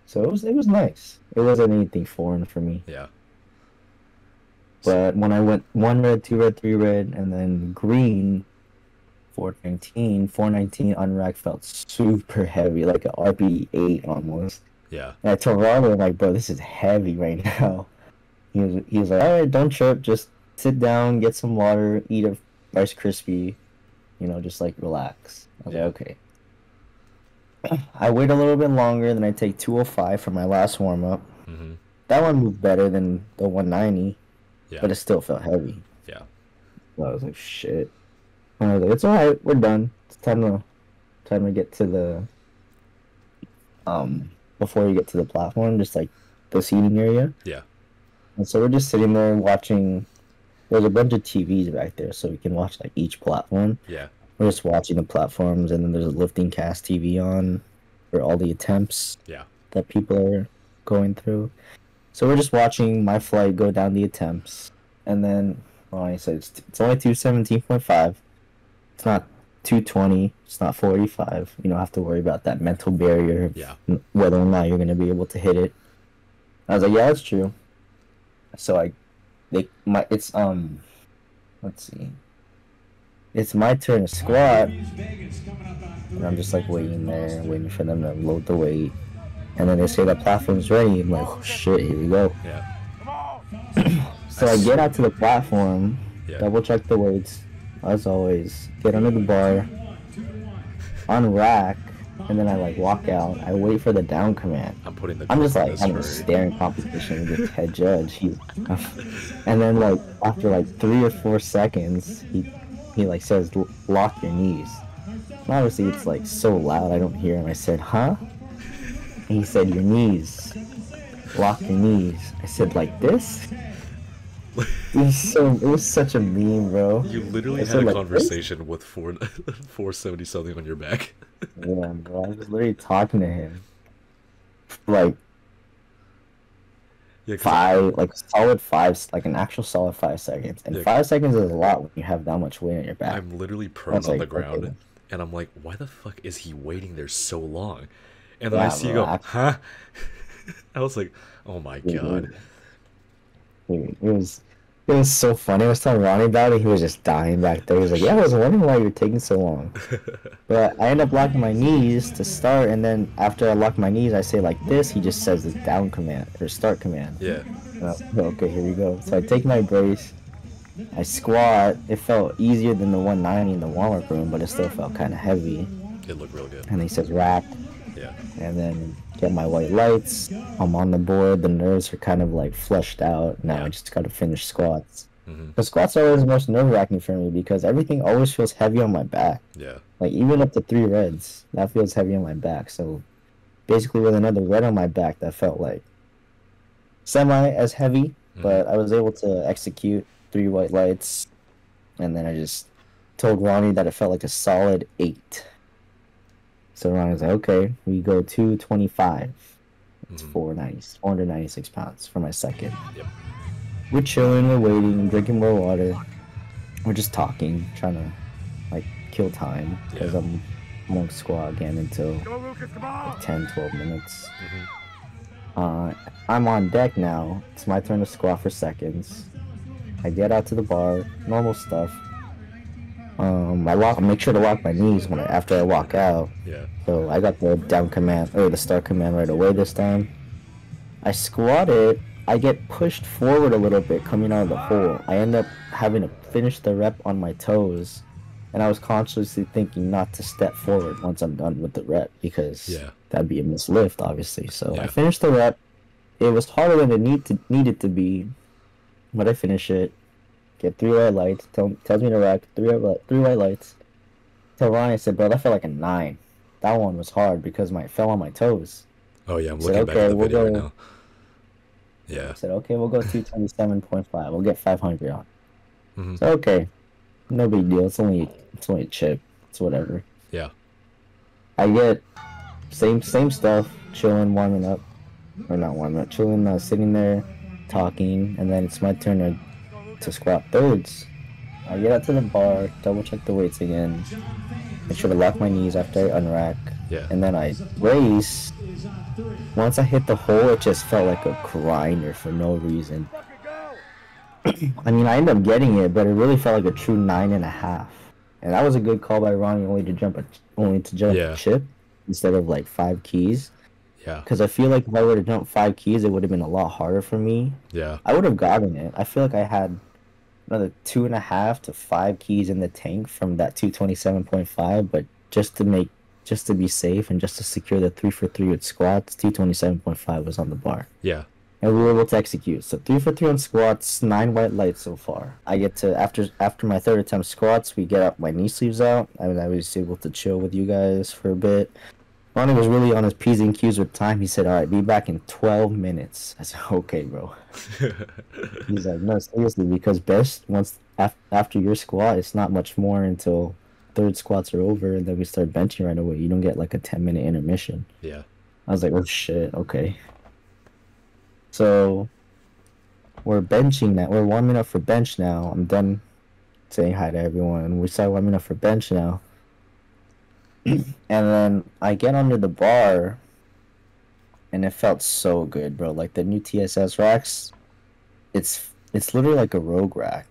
So it was nice. It wasn't anything foreign for me. yeah. But when I went 1 red, 2 red, 3 red, and then green 419 on rack felt super heavy, like an RP8 almost. Yeah, And I told Robert, like, bro, this is heavy right now. He was like, all right, don't trip, just sit down, get some water, eat a Rice Krispie, just like relax. I was yeah. like, okay. I wait a little bit longer, then I take 205 for my last warm up. Mm-hmm. That one moved better than the 190, Yeah. but it still felt heavy. Yeah. So I was like, shit. And I was like, it's all right, we're done. It's time to get to the before you get to the platform, just like the seating area. Yeah. And so we're just sitting there watching. There's a bunch of TVs back there, so we can watch like each platform. Yeah. We're just watching the platforms, and then there's a lifting cast TV on for all the attempts Yeah. that people are going through. So we're just watching my flight go down the attempts, and then Ronnie said it's only 217.5. It's not 220. It's not 485. You don't have to worry about that mental barrier of Yeah. whether or not you're gonna be able to hit it. I was like, yeah, that's true. So let's see. It's my turn to squat, and I'm just like waiting there, waiting for them to load the weight. And then they say that platform's ready. I'm like, oh shit, here we go. Yeah. So I get out to the platform, Yeah. double check the weights, as always, get under the bar, on rack, and then I like walk out. I wait for the down command. I'm just like having a staring competition with this head judge. And then like after like 3 or 4 seconds, he like says, lock your knees. And obviously it's like so loud I don't hear him. I said, huh? And he said, your knees. Lock your knees. I said, like this? It was such a meme, bro. You literally had a conversation with 470 something on your back. Yeah, bro. I was literally talking to him. Like, Yeah, solid 5, like an actual solid 5 seconds. And 5 seconds is a lot when you have that much weight on your back. I'm literally prone on the ground, okay. And I'm like, why the fuck is he waiting there so long? And then I see you go, huh? I was like, oh my god. It was so funny. I was telling Ronnie about it. He was just dying back there. He was like, yeah, I was wondering why you're taking so long. But I end up locking my knees to start, and then after I lock my knees, I say like this. He just says the down command or start command. Yeah. Okay, here we go. So I take my brace. I squat. It felt easier than the 190 in the warm-up room, but it still felt kind of heavy. It looked real good. And he says rack. Yeah. And then get my white lights. I'm on the board. The nerves are kind of like fleshed out. Now I just got to finish squats. Mm-hmm. The squats are always the most nerve-wracking for me because everything always feels heavy on my back. Yeah. Like even up to 3 reds, that feels heavy on my back. So basically with another red on my back, that felt like semi as heavy, but I was able to execute 3 white lights. And then I just told Ronnie that it felt like a solid 8. So Ronnie was like, okay, we go 225. It's 496 pounds for my second. Yep. We're chilling, we're waiting, drinking more water. We're just talking, trying to like kill time because I won't squat again until like 10, 12 minutes. I'm on deck now. It's my turn to squat for seconds. I get out to the bar, normal stuff. I make sure to lock my knees after I walk out. Yeah. So I got the down command or the start command right away this time. I squat it. I get pushed forward a little bit coming out of the hole. I end up having to finish the rep on my toes, and I was consciously thinking not to step forward once I'm done with the rep because that'd be a mislift, obviously. So I finished the rep. It was harder than it needed to be, but I finish it. Get 3 white lights. Tells me to rack 3 white lights. Tell Ryan, I said, bro, that felt like a 9. That one was hard because it fell on my toes. Oh yeah, I'm looking back at the video right now. Yeah. I said, okay, we'll go 227.5. We'll get 500 on. So okay, no big deal. It's only a chip. It's whatever. Yeah. I get same stuff. Chilling, warming up, or not warming up. Chilling, sitting there, talking, and then it's my turn to squat thirds. I get out to the bar, double check the weights again. Make sure to lock my knees after I unrack. Yeah. And then I race. Once I hit the hole, it just felt like a grinder for no reason. I mean, I ended up getting it, but it really felt like a true 9.5. And that was a good call by Ronnie, only to jump a chip instead of like 5 keys. Yeah. Because I feel like if I would have jumped 5 keys, it would have been a lot harder for me. Yeah. I would have gotten it. I feel like I had another 2.5 to 5 keys in the tank from that 227.5, but just to make just to be safe and just to secure the 3 for 3 with squats, 227.5 was on the bar. Yeah. And we were able to execute. So 3 for 3 on squats, 9 white lights so far. I get to after my third attempt squats, we get up my knee sleeves out. I was able to chill with you guys for a bit. Ronnie was really on his P's and Q's with time. He said, "All right, be back in 12 minutes." I said, "Okay, bro." He's like, "No, seriously, because best once after your squat, it's not much more until third squats are over, and then we start benching right away. You don't get like a 10-minute intermission." Yeah. I was like, "Oh shit, okay." So we're benching now. We're warming up for bench now. I'm done saying hi to everyone. We start warming up for bench now. And then I get under the bar, and it felt so good, bro. Like the new TSS racks, it's literally like a rogue rack.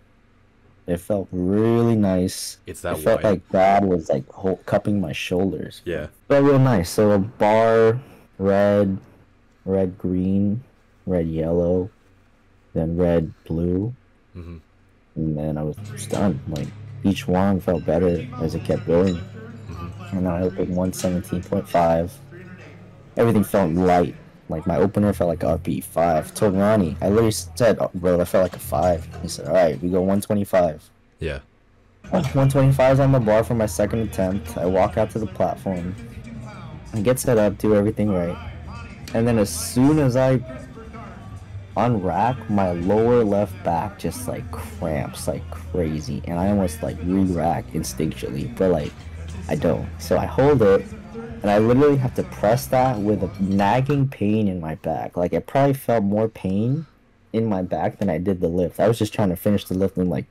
It felt really nice. It's that It felt wide. like God was like cupping my shoulders. Yeah. It felt real nice. So a bar, red, red, green, red, yellow, then red, blue, Mm-hmm. and then I was just done. Like each one felt better as it kept going. And I opened 117.5. Everything felt light. Like my opener felt like RP 5. Told Ronnie, I literally said, "Oh, bro, that felt like a 5." He said, "All right, we go 125." Yeah. 125 is on the bar for my second attempt. I walk out to the platform. I get set up, do everything right. And then as soon as I unrack, my lower left back just like cramps like crazy. And I almost like re-rack instinctually, but like I don't. So I hold it, and I literally have to press that with a nagging pain in my back. Like it probably felt more pain in my back than I did the lift. I was just trying to finish the lift and like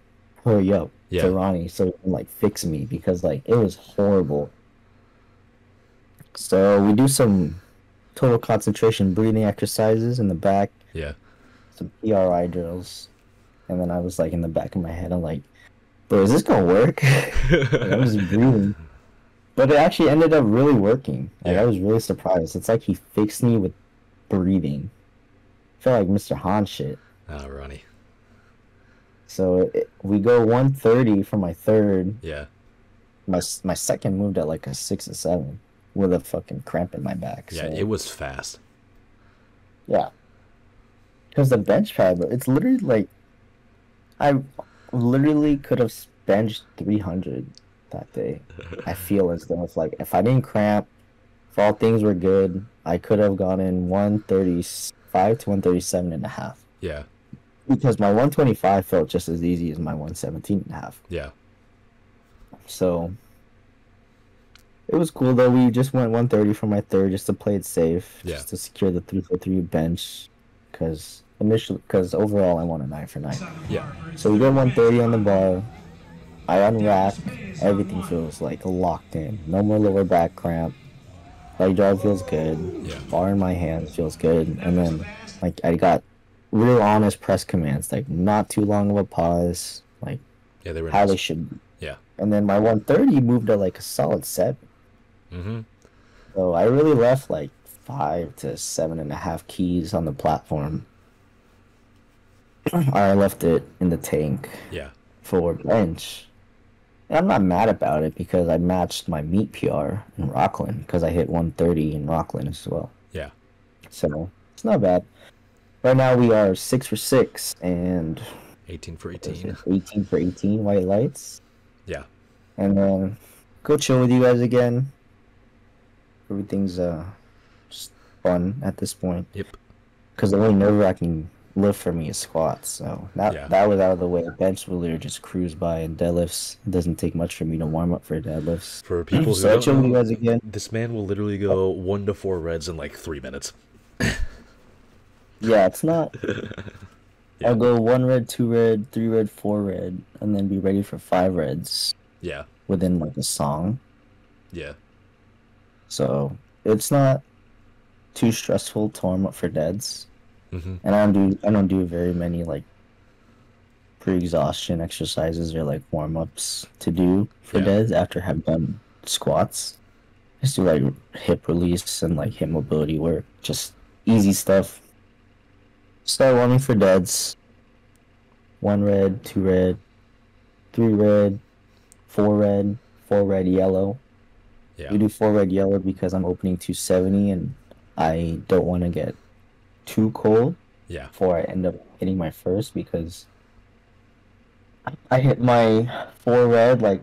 hurry up Yeah. to Ronnie so he can like fix me because like it was horrible. So we do some total concentration breathing exercises in the back, Yeah. some PRI drills, and then I was like in the back of my head, I'm like, bro, is this gonna work? Like, I was breathing. But it actually ended up really working. Like, Yeah. I was really surprised. It's like he fixed me with breathing. I felt like Mr. Han shit. Oh, Ronnie. So we go 130 for my third. Yeah. My second moved at like a 6 or 7 with a fucking cramp in my back. Yeah, So, it was fast. yeah. Because the bench pad, bro, it's literally like I literally could have benched 300 that day. I feel as though if I didn't cramp, if all things were good, I could have gone in 135 to 137 and a half. Yeah. Because my 125 felt just as easy as my 117 and a half. Yeah. So it was cool though. We just went 130 for my third just to play it safe, Yeah. just to secure the 3 for 3 bench. Because overall I want a 9 for 9. Yeah. So we go 130 on the bar. I unrack. Everything feels like locked in. No more lower back cramp. Leg drive feels good. Yeah. Bar in my hands feels good. And then like I got real honest press commands. Like not too long of a pause. Like Yeah, they were how nice. they should be. Yeah. And then my 130 moved to like a solid 7. Mm-hmm. So I really left like 5 to 7.5 keys on the platform. I left it in the tank Yeah. for bench. And I'm not mad about it because I matched my meet PR in Rockland because I hit 130 in Rockland as well. Yeah. So it's not bad. Right now we are 6 for 6 and 18 for 18. 18 for 18 white lights. Yeah. And then go chill with you guys again. Everything's just fun at this point. Yep. Because the only nerve-wracking lift for me is squats. So that was out of the way. Bench will literally just cruise by, and deadlifts, it doesn't take much for me to warm up for deadlifts. For people who So I chill don't with you know, guys again. this man will literally go 1 to 4 reds in like 3 minutes. Yeah, it's not. Yeah. I'll go 1 red, 2 red, 3 red, 4 red, and then be ready for 5 reds Yeah. within like a song. Yeah. So it's not too stressful to warm up for deads. Mm-hmm. And I don't do very many like pre-exhaustion exercises or like warm-ups to do for Yeah. deads after have done squats. Just do like hip release and like hip mobility work. Just easy stuff. Start warming for deads. 1 red, 2 red, 3 red, 4 red, 4 red, yellow. Yeah. We do 4 red yellow because I'm opening 270 and I don't want to get too cold Yeah. before I end up hitting my first because I hit my 4 red like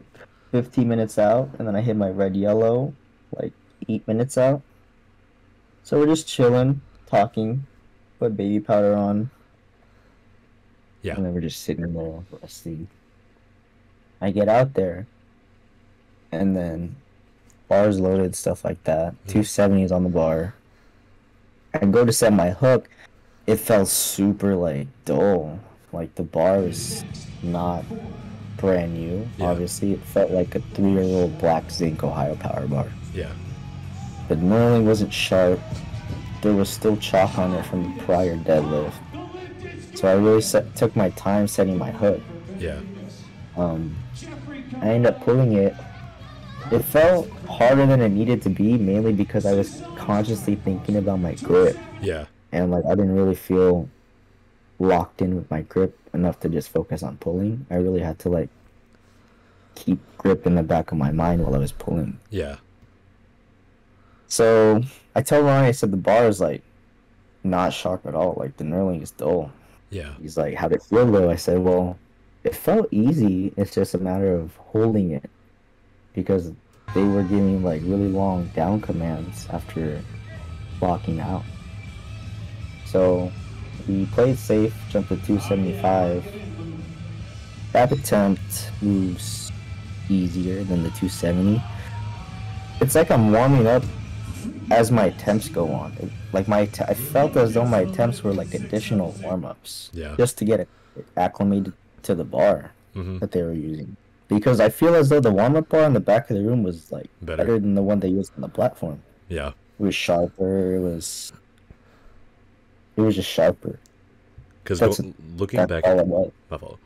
15 minutes out and then I hit my red yellow like 8 minutes out. So we're just chilling, talking, put baby powder on, Yeah. and then we're just sitting there resting. I get out there and then bars loaded, stuff like that. Hmm. 270 is on the bar. I go to set my hook. It felt super like dull. Like the bar was not brand new. Yeah. Obviously, it felt like a 3-year-old black zinc Ohio power bar. Yeah. The knurling wasn't sharp. There was still chalk on it from the prior deadlift. So I really took my time setting my hook. Yeah. Um, I ended up pulling it. It felt harder than it needed to be, mainly because I was consciously thinking about my grip. Yeah. And like I didn't really feel locked in with my grip enough to just focus on pulling. I really had to like keep grip in the back of my mind while I was pulling. Yeah. So I told Ronnie, I said the bar is like not sharp at all. Like the knurling is dull. Yeah. He's like, how'd it feel though? I said, well, it felt easy. It's just a matter of holding it because they were giving like really long down commands after blocking out. So we played safe, jumped to 275. That attempt moves easier than the 270. It's like I'm warming up as my attempts go on. I felt as though my attempts were like additional warm-ups. Yeah. Just to get acclimated to the bar Hmm. that they were using. Because I feel as though the warm-up bar in the back of the room was like better than the one they used on the platform. Yeah. It was sharper. It was just sharper. Because That's looking back all at it was. my fault.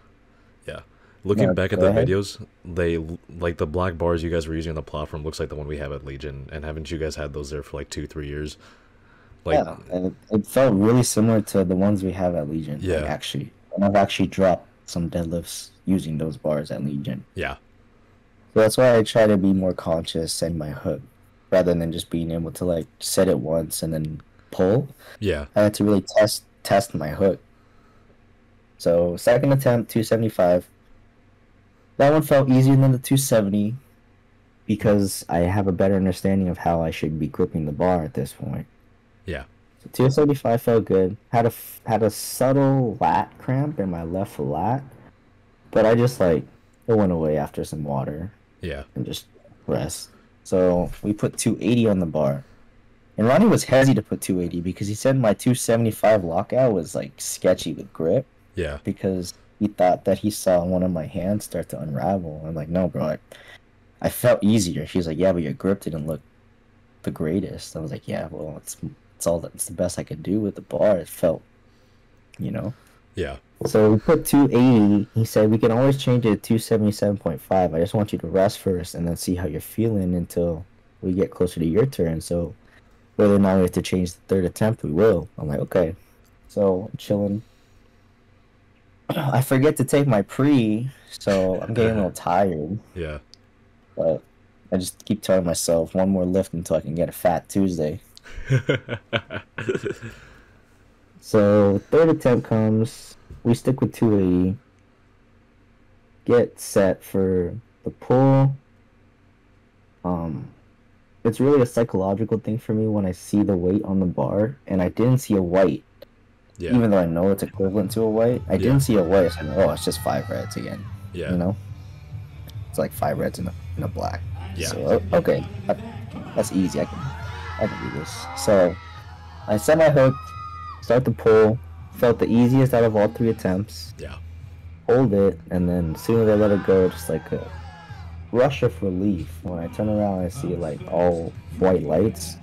Yeah. Looking No, back at go the ahead. videos, they like the black bars you guys were using on the platform looks like the one we have at Legion. And haven't you guys had those there for like 2, 3 years? Like, Yeah, and it felt really similar to the ones we have at Legion. Yeah. Like, actually, and I've actually dropped some deadlifts using those bars at Legion. yeah. So that's why I try to be more conscious in my hook, rather than just being able to like set it once and then pull. Yeah. I had to really test my hook. So second attempt, 275. That one felt easier than the 270 because I have a better understanding of how I should be gripping the bar at this point. Yeah. So 275 felt good. Had a subtle lat cramp in my left lat, but I just like it went away after some water Yeah. and just rest. So we put 280 on the bar. And Ronnie was hesitant to put 280 because he said my 275 lockout was like sketchy with grip Yeah. because he thought that he saw one of my hands start to unravel. I'm like, no, bro, I felt easier. She's like, yeah, but your grip didn't look the greatest. I was like, yeah, well, it's the best I could do with the bar. It felt, you know. Yeah. So we put 280. He said we can always change it to 277.5. I just want you to rest first and then see how you're feeling until we get closer to your turn. So whether or not we have to change the third attempt, we will. I'm like, okay. So I'm chilling. I forget to take my pre, so I'm getting a little tired. Yeah. But I just keep telling myself one more lift until I can get a fat Tuesday. So third attempt comes. We stick with 280. Get set for the pull. It's really a psychological thing for me when I see the weight on the bar, and I didn't see a white. Yeah. Even though I know it's equivalent to a white, I didn't see a white. So I'm like, oh, it's just 5 reds again. Yeah. You know, it's like 5 reds and a black. Yeah. So okay, that's easy. I can do this. So I set my hook, start the pull. Felt the easiest out of all 3 attempts. Yeah. Hold it, and then as soon as I let it go, just like a rush of relief when I turn around and I see like all white lights.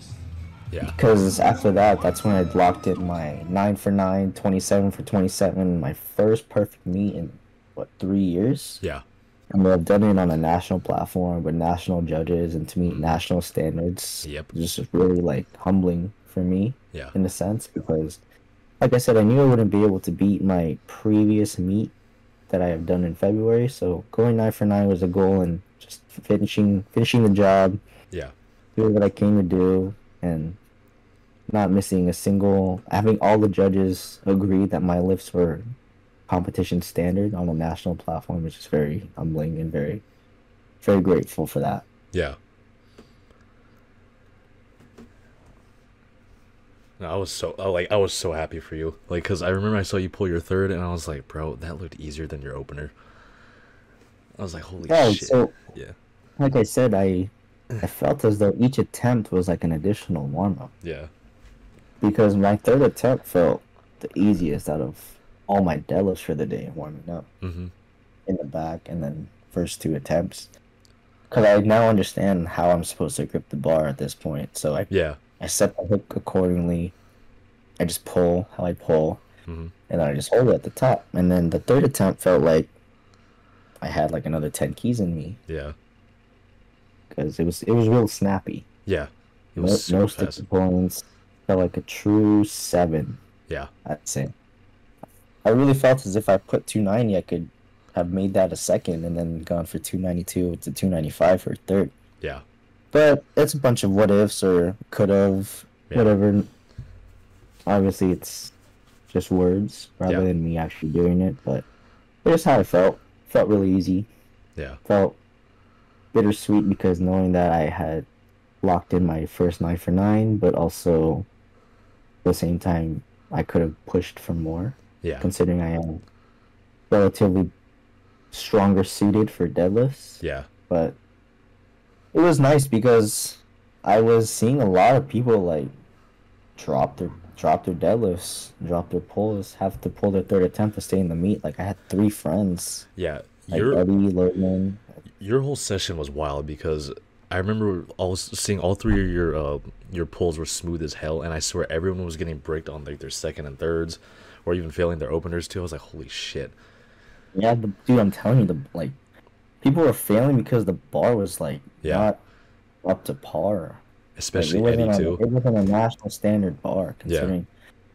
Yeah. Because after that, that's when I locked in my 9 for 9, 27 for 27, my first perfect meet in, 3 years? Yeah. And I've done it on a national platform with national judges and to meet national standards. Yep. Just really like humbling for me Yeah. in a sense because, like I said, I knew I wouldn't be able to beat my previous meet that I have done in February. So going 9 for 9 was a goal and just finishing the job. Yeah. do what I came to do, and not missing a single. Having all the judges agree that my lifts were competition standard on a national platform, which is very humbling and very, very grateful for that. Yeah. No, I was so happy for you. Like, cause I remember I saw you pull your third, and I was like, bro, that looked easier than your opener. I was like, holy Yeah, shit. so Yeah. like I said, I felt as though each attempt was like an additional warm up Yeah. because my third attempt felt the easiest out of all my deadlifts for the day warming up Mm-hmm. in the back, and then first two attempts. Because I now understand how I'm supposed to grip the bar at this point. So Yeah. I set the hook accordingly. I just pull how I pull, Mm-hmm. and then I just hold it at the top. And then the third attempt felt like I had like another 10 keys in me Yeah. because it was real snappy. Yeah. It was No super sticky fast. points. Felt like a true 7, Yeah. I'd say. I really felt as if I put 290, I could have made that a second and then gone for 292 to 295 for a third. Yeah. But it's a bunch of what ifs or could have, Yeah. whatever. Obviously, it's just words rather Yeah. than me actually doing it. But here's how I felt. Felt really easy. Yeah. Felt bittersweet because knowing that I had locked in my first 9 for 9, but also at the same time, I could have pushed for more, Yeah. considering I am relatively stronger suited for deadlifts. Yeah. But it was nice because I was seeing a lot of people like drop their deadlifts, drop their pulls, have to pull their third attempt to stay in the meet. Like I had 3 friends, Yeah. like Eddie, Logan. Your whole session was wild because I remember seeing all three of your pulls were smooth as hell, and I swear everyone was getting bricked on like their second and thirds, or even failing their openers too. I was like, holy shit. Yeah, dude, I'm telling you, the like people were failing because the bar was like Yeah. not up to par. Like Especially Eddie too. it wasn't a national standard bar, Yeah. considering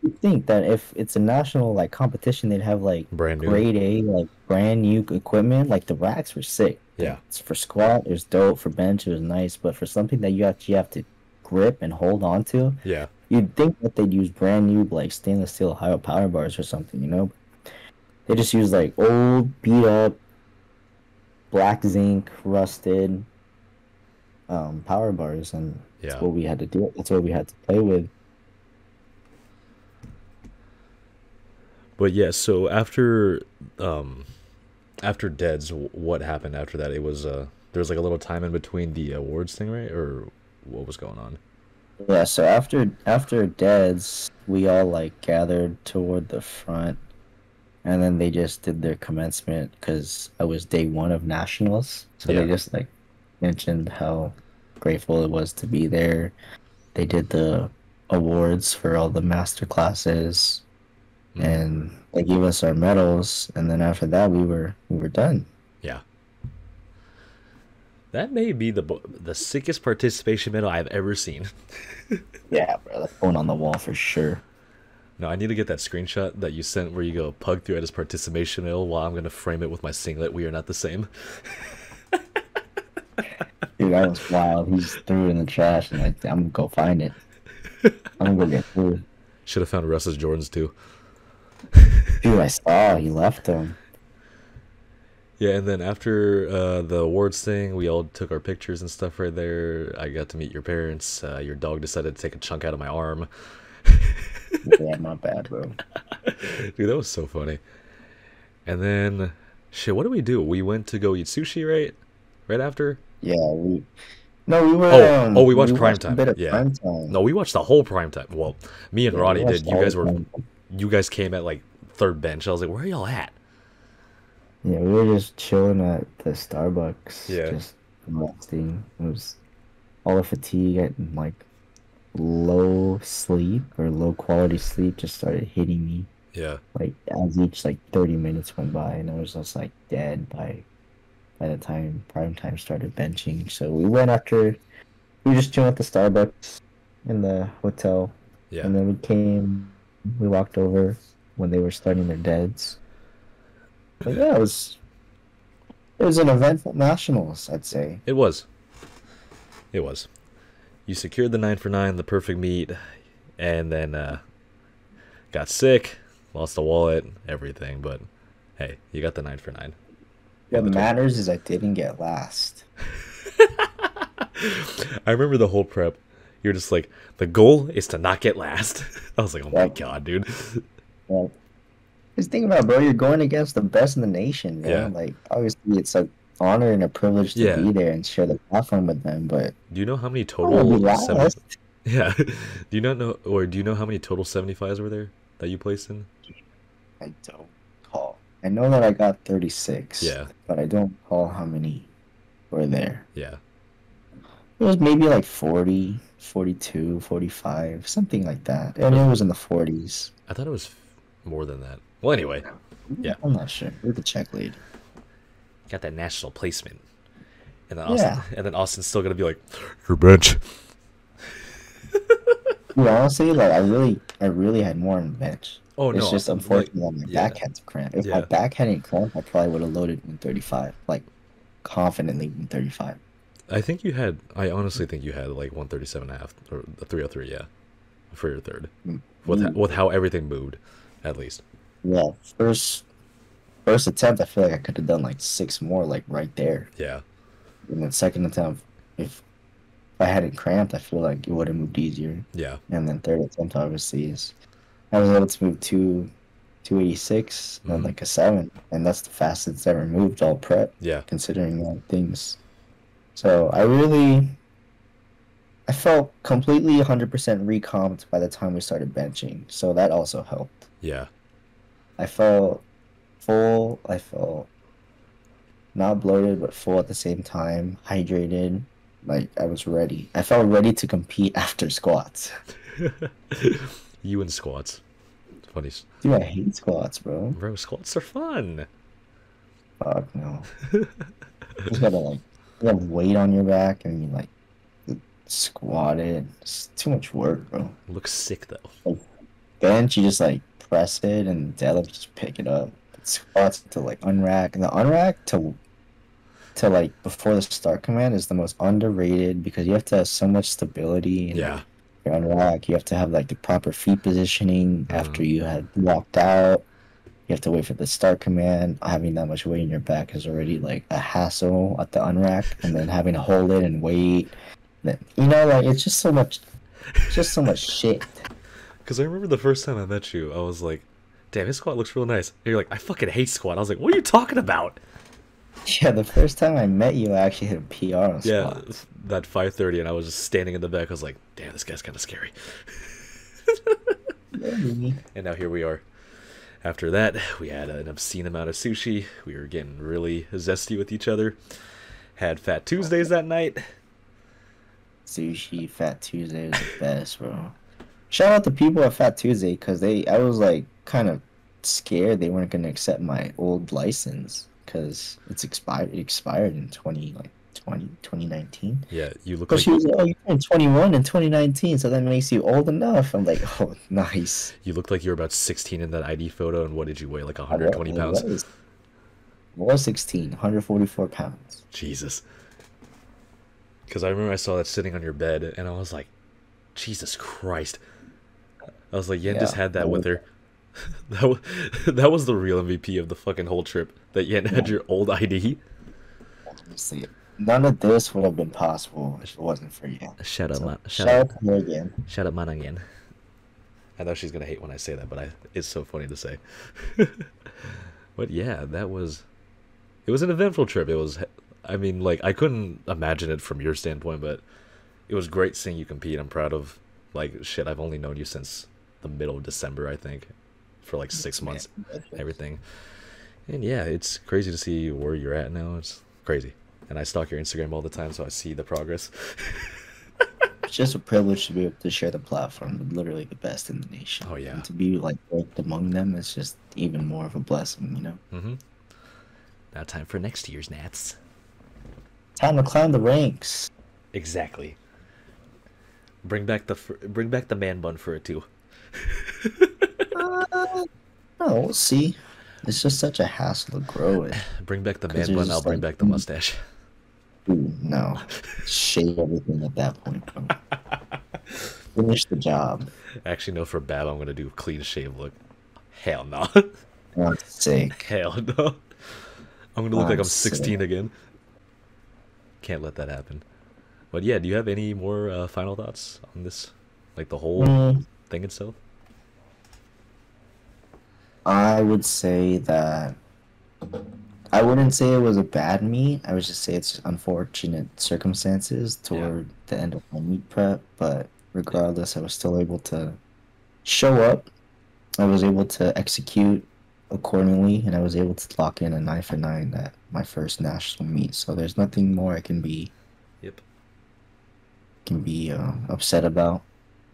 you think that if it's a national like competition, they'd have like Brand new. grade A, like brand new equipment. Like the racks were sick. Yeah. It's for squat, it was dope. For bench, it was nice. But for something that you actually have to grip and hold on to, Yeah. you'd think that they'd use brand new like stainless steel high power bars or something, you know? They just use like old, beat up, black zinc, rusted power bars, and that's Yeah. what we had to do. That's what we had to play with. But yeah, so after Deads, what happened after that? It was there was like a little time in between the awards thing, right? Or what was going on? Yeah, so after Deads, we all like gathered toward the front, and then they just did their commencement because I was day one of nationals. So Yeah. they just like mentioned how grateful it was to be there. They did the awards for all the master classes, Mhm. and they gave us our medals. And then after that, we were done. Yeah. That may be the sickest participation medal I've ever seen. Yeah, bro, that's going on the wall for sure. No, I need to get that screenshot that you sent where you go pug through at his participation medal while I'm gonna frame it with my singlet. We are not the same. Dude, that was wild. He just threw it in the trash, and like, I'm gonna go find it. I'm gonna go get food. Should have found Russ's Jordans too. Dude, I saw he left them. Yeah, and then after the awards thing, we all took our pictures and stuff right there. I got to meet your parents. Your dog decided to take a chunk out of my arm. Yeah, my bad, bro. Dude, that was so funny. And then, shit, what did we do? We went to go eat sushi, right? Right after? Yeah, no, we were We watched we Prime watched a Time. bit of Yeah. Prime Time. No, we watched the whole Prime Time. Well, me and Yeah, we Ronnie watched did. You all guys the were, Prime Time. you guys came at like third bench. I was like, where are y'all at? Yeah, we were just chilling at the Starbucks, Yeah. just resting. It was all the fatigue and like low sleep or low quality sleep just started hitting me Yeah. like as each like 30 minutes went by, and I was just like dead by the time Prime Time started benching. So we went after we were just chilling at the Starbucks in the hotel, Yeah. and then we walked over when they were starting their deads. But yeah, it was an eventful nationals, I'd say. It was. It was. You secured the 9 for 9, the perfect meet, and then got sick, lost a wallet, everything. But hey, you got the 9 for 9. What And the matters is I didn't get last. I remember the whole prep. You're just like, the goal is to not get last. I was like, oh my Yep. god, dude. Well, just think about it, bro. You're going against the best in the nation, bro. Yeah. Like, obviously, it's an honor and a privilege to Yeah. be there and share the platform with them. But Do you know how many I don't want to be total 70? last. Yeah. Do you not know, or do you know how many total 75s were there that you placed in? I don't recall. I know that I got 36. Yeah. But I don't recall how many were there. Yeah. It was maybe like 40, 42, 45, something like that. And it was in the 40s. I thought it was more than that. Well, anyway, yeah. I'm not sure. We could check later. Got that national placement. And then Yeah. Austin's still gonna be like, your bench. Dude, honestly, like I really had more on the bench. Oh It's no, just like, unfortunate that my yeah. back had to cramp. If Yeah. my back hadn't cramped, I probably would have loaded 135, like confidently 135. I honestly think you had like 137 and a half, or 303, yeah, for your third. Mm. With how everything moved, at least. Yeah, first attempt, I feel like I could have done like 6 more, like right there. Yeah. And then second attempt, if I hadn't cramped, I feel like it would have moved easier. Yeah. And then third attempt, obviously, is I was able to move 286 and Mhm. like a 7, and that's the fastest it's ever moved all prep, Yeah. considering things. So I felt completely 100% recomped by the time we started benching. So that also helped. Yeah. I felt full. I felt not bloated, but full at the same time, hydrated. Like I was ready. I felt ready to compete after squats. You and squats. Funny. Dude, I hate squats, bro. Bro, squats are fun. Fuck no. You just gotta like, you have weight on your back and you like squat it. It's too much work, bro. Looks sick though. Like bench, you just like press it, and deadlift, just pick it up. But squats to like unrack, and the unrack to like before the start command is the most underrated because you have to have so much stability and Yeah. your unrack. You have to have like the proper feet positioning after you had walked out. You have to wait for the start command. Having that much weight in your back is already like a hassle at the unrack, and then having to hold it and wait. Like it's just so much shit. Because I remember the first time I met you, I was like, damn, his squat looks real nice. And you're like, I fucking hate squat. I was like, what are you talking about? Yeah, the first time I met you, I actually hit a PR on Yeah, squats. that 530, and I was just standing in the back. I was like, damn, this guy's kind of scary. Really? And now here we are. After that, we had an obscene amount of sushi. We were getting really zesty with each other. Had Fat Tuesdays that night. Sushi, Fat Tuesday was the best, bro. Shout out to people at Fat Tuesday because I was like kind of scared they weren't gonna accept my old license because it's expired. It expired in 2019. Yeah, you look But like she was like, "Oh, you turned 21 in 2019, so that makes you old enough." I'm like, "Oh, nice." you looked like you were about 16 in that ID photo. And what did you weigh? Like 120 pounds? I was 16, 144 pounds. Jesus. Because I remember I saw that sitting on your bed, and I was like, Jesus Christ. I was like, Yen just Yeah, had that that with was- her. That was the real MVP of the fucking whole trip. That Yen had your old ID. Honestly, none of this would have been possible if it wasn't for you. Shout out, So, shout out to her again. Shout out Manangyan. I know she's gonna hate when I say that, but it's so funny to say. But yeah, it was an eventful trip. It was, I mean, like, I couldn't imagine it from your standpoint, but it was great seeing you compete. I'm proud of, like, shit, I've only known you since the middle of December, I think, for like 6 months, everything. And yeah, it's crazy to see where you're at now. It's crazy. And I stalk your Instagram all the time, so I see the progress. It's just a privilege to be able to share the platform with literally the best in the nation. Oh, yeah. And to be like ranked among them is just even more of a blessing, Mm-hmm. Now time for next year's Nats. Time to climb the ranks. Exactly. Bring back the man bun for it too. No, we'll see. It's just such a hassle to grow it. Bring back the 'Cause man you're bun. just I'll bring like, back the mustache. Dude, no. Shave everything at that point, bro. Finish the job. Actually, no, for battle, I'm gonna do clean shave look. Hell no. I'm sick. Hell no. I'm gonna look like I'm I'm sick. 16 again. Can't let that happen. But yeah, do you have any more final thoughts on this? Like the whole Mm, thing itself? I would say that I wouldn't say it was a bad meet. I would just say it's unfortunate circumstances Yeah. toward the end of my meet prep. But Yeah. regardless, I was still able to show up. I was able to execute accordingly, and I was able to lock in a 9 for 9 at my first national meet. So there's nothing more I Yep. can be upset about.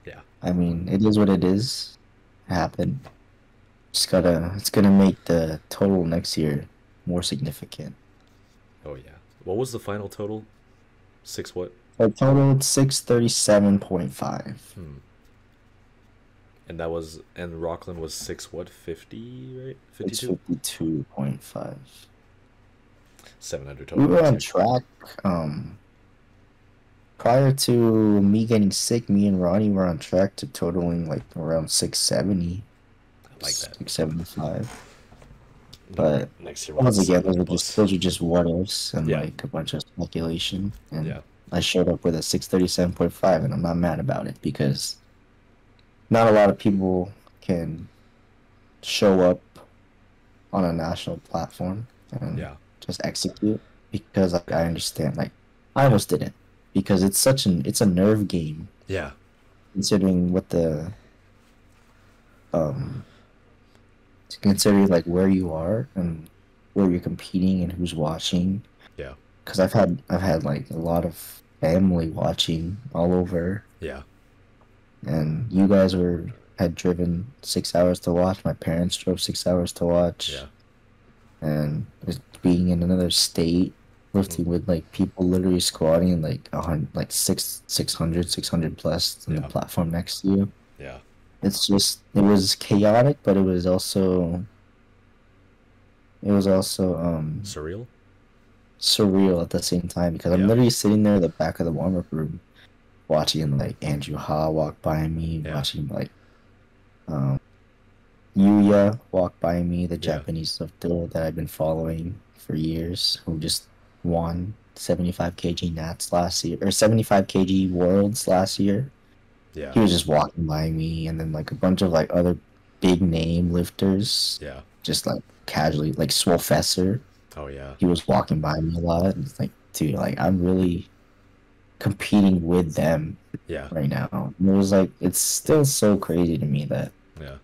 Yeah. I mean, it is what it is. It happened. It's gonna make the total next year more significant. Oh yeah. What was the final total? Six what? I totaled 637.5. Hmm. And that was and Rockland was six what? 50, right? 52? 652.5. 700 We total were next on year. track. Prior to me getting sick, me and Ronnie were on track to totaling like around 670, I like that. 675. But But next year we'll have once again, 700 plus. those are just what ifs and Yeah. like a bunch of speculation. And Yeah. I showed up with a 637.5, and I'm not mad about it because not a lot of people can show up on a national platform and Yeah. just execute because like, I understand. Like I Yeah. almost didn't because it's a nerve game Yeah. considering what the um considering like where you are and where you're competing and who's watching. Yeah. Because I've had like a lot of family watching all over, Yeah. and you guys were had driven 6 hours to watch. My parents drove 6 hours to watch, Yeah. and just being in another state, Mm. lifting with like people literally squatting like 100, like 600 plus on the Yeah. platform next to you. Yeah. It was chaotic, but it was also Surreal? surreal at the same time because I'm Yeah. literally sitting there at the back of the warm-up room watching like Andrew Ha walk by me, Yeah. watching like um Yuya walk by me, the Yeah. Japanese lifter that I've been following for years, who just won 75 kg Nats last year or 75 kg Worlds last year. Yeah. He was just walking by me, and then like a bunch of like other big name lifters, Yeah. just like casually, like Swolfessor. Oh yeah. He was walking by me a lot, and it's like, dude, like I'm really competing with them Yeah. right now. And it was like it's still so crazy to me that Yeah.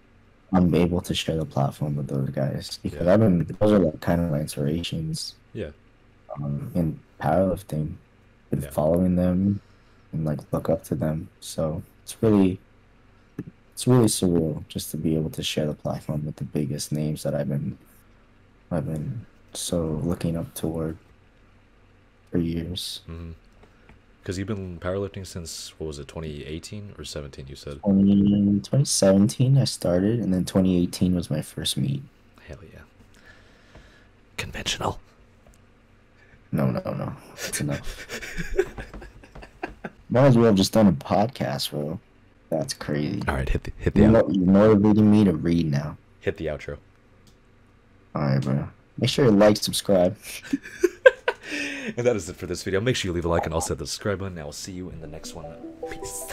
I'm able to share the platform with those guys because Yeah. those are like kind of my inspirations Yeah. in powerlifting. Been Yeah. following them and like look up to them. So it's really surreal just to be able to share the platform with the biggest names that I've been so looking up toward for years. Mm-hmm. Because you've been powerlifting since, what was it, 2018 or 17, you said? 2017 I started, and then 2018 was my first meet. Hell yeah. Conventional. No, no, no. That's enough. Might as well have just done a podcast, bro. That's crazy. All right, hit the out, You're motivating me to read now. hit the outro. All right, bro. Make sure you like, subscribe. And that is it for this video. Make sure you leave a like and also hit the subscribe button. I will see you in the next one. Peace.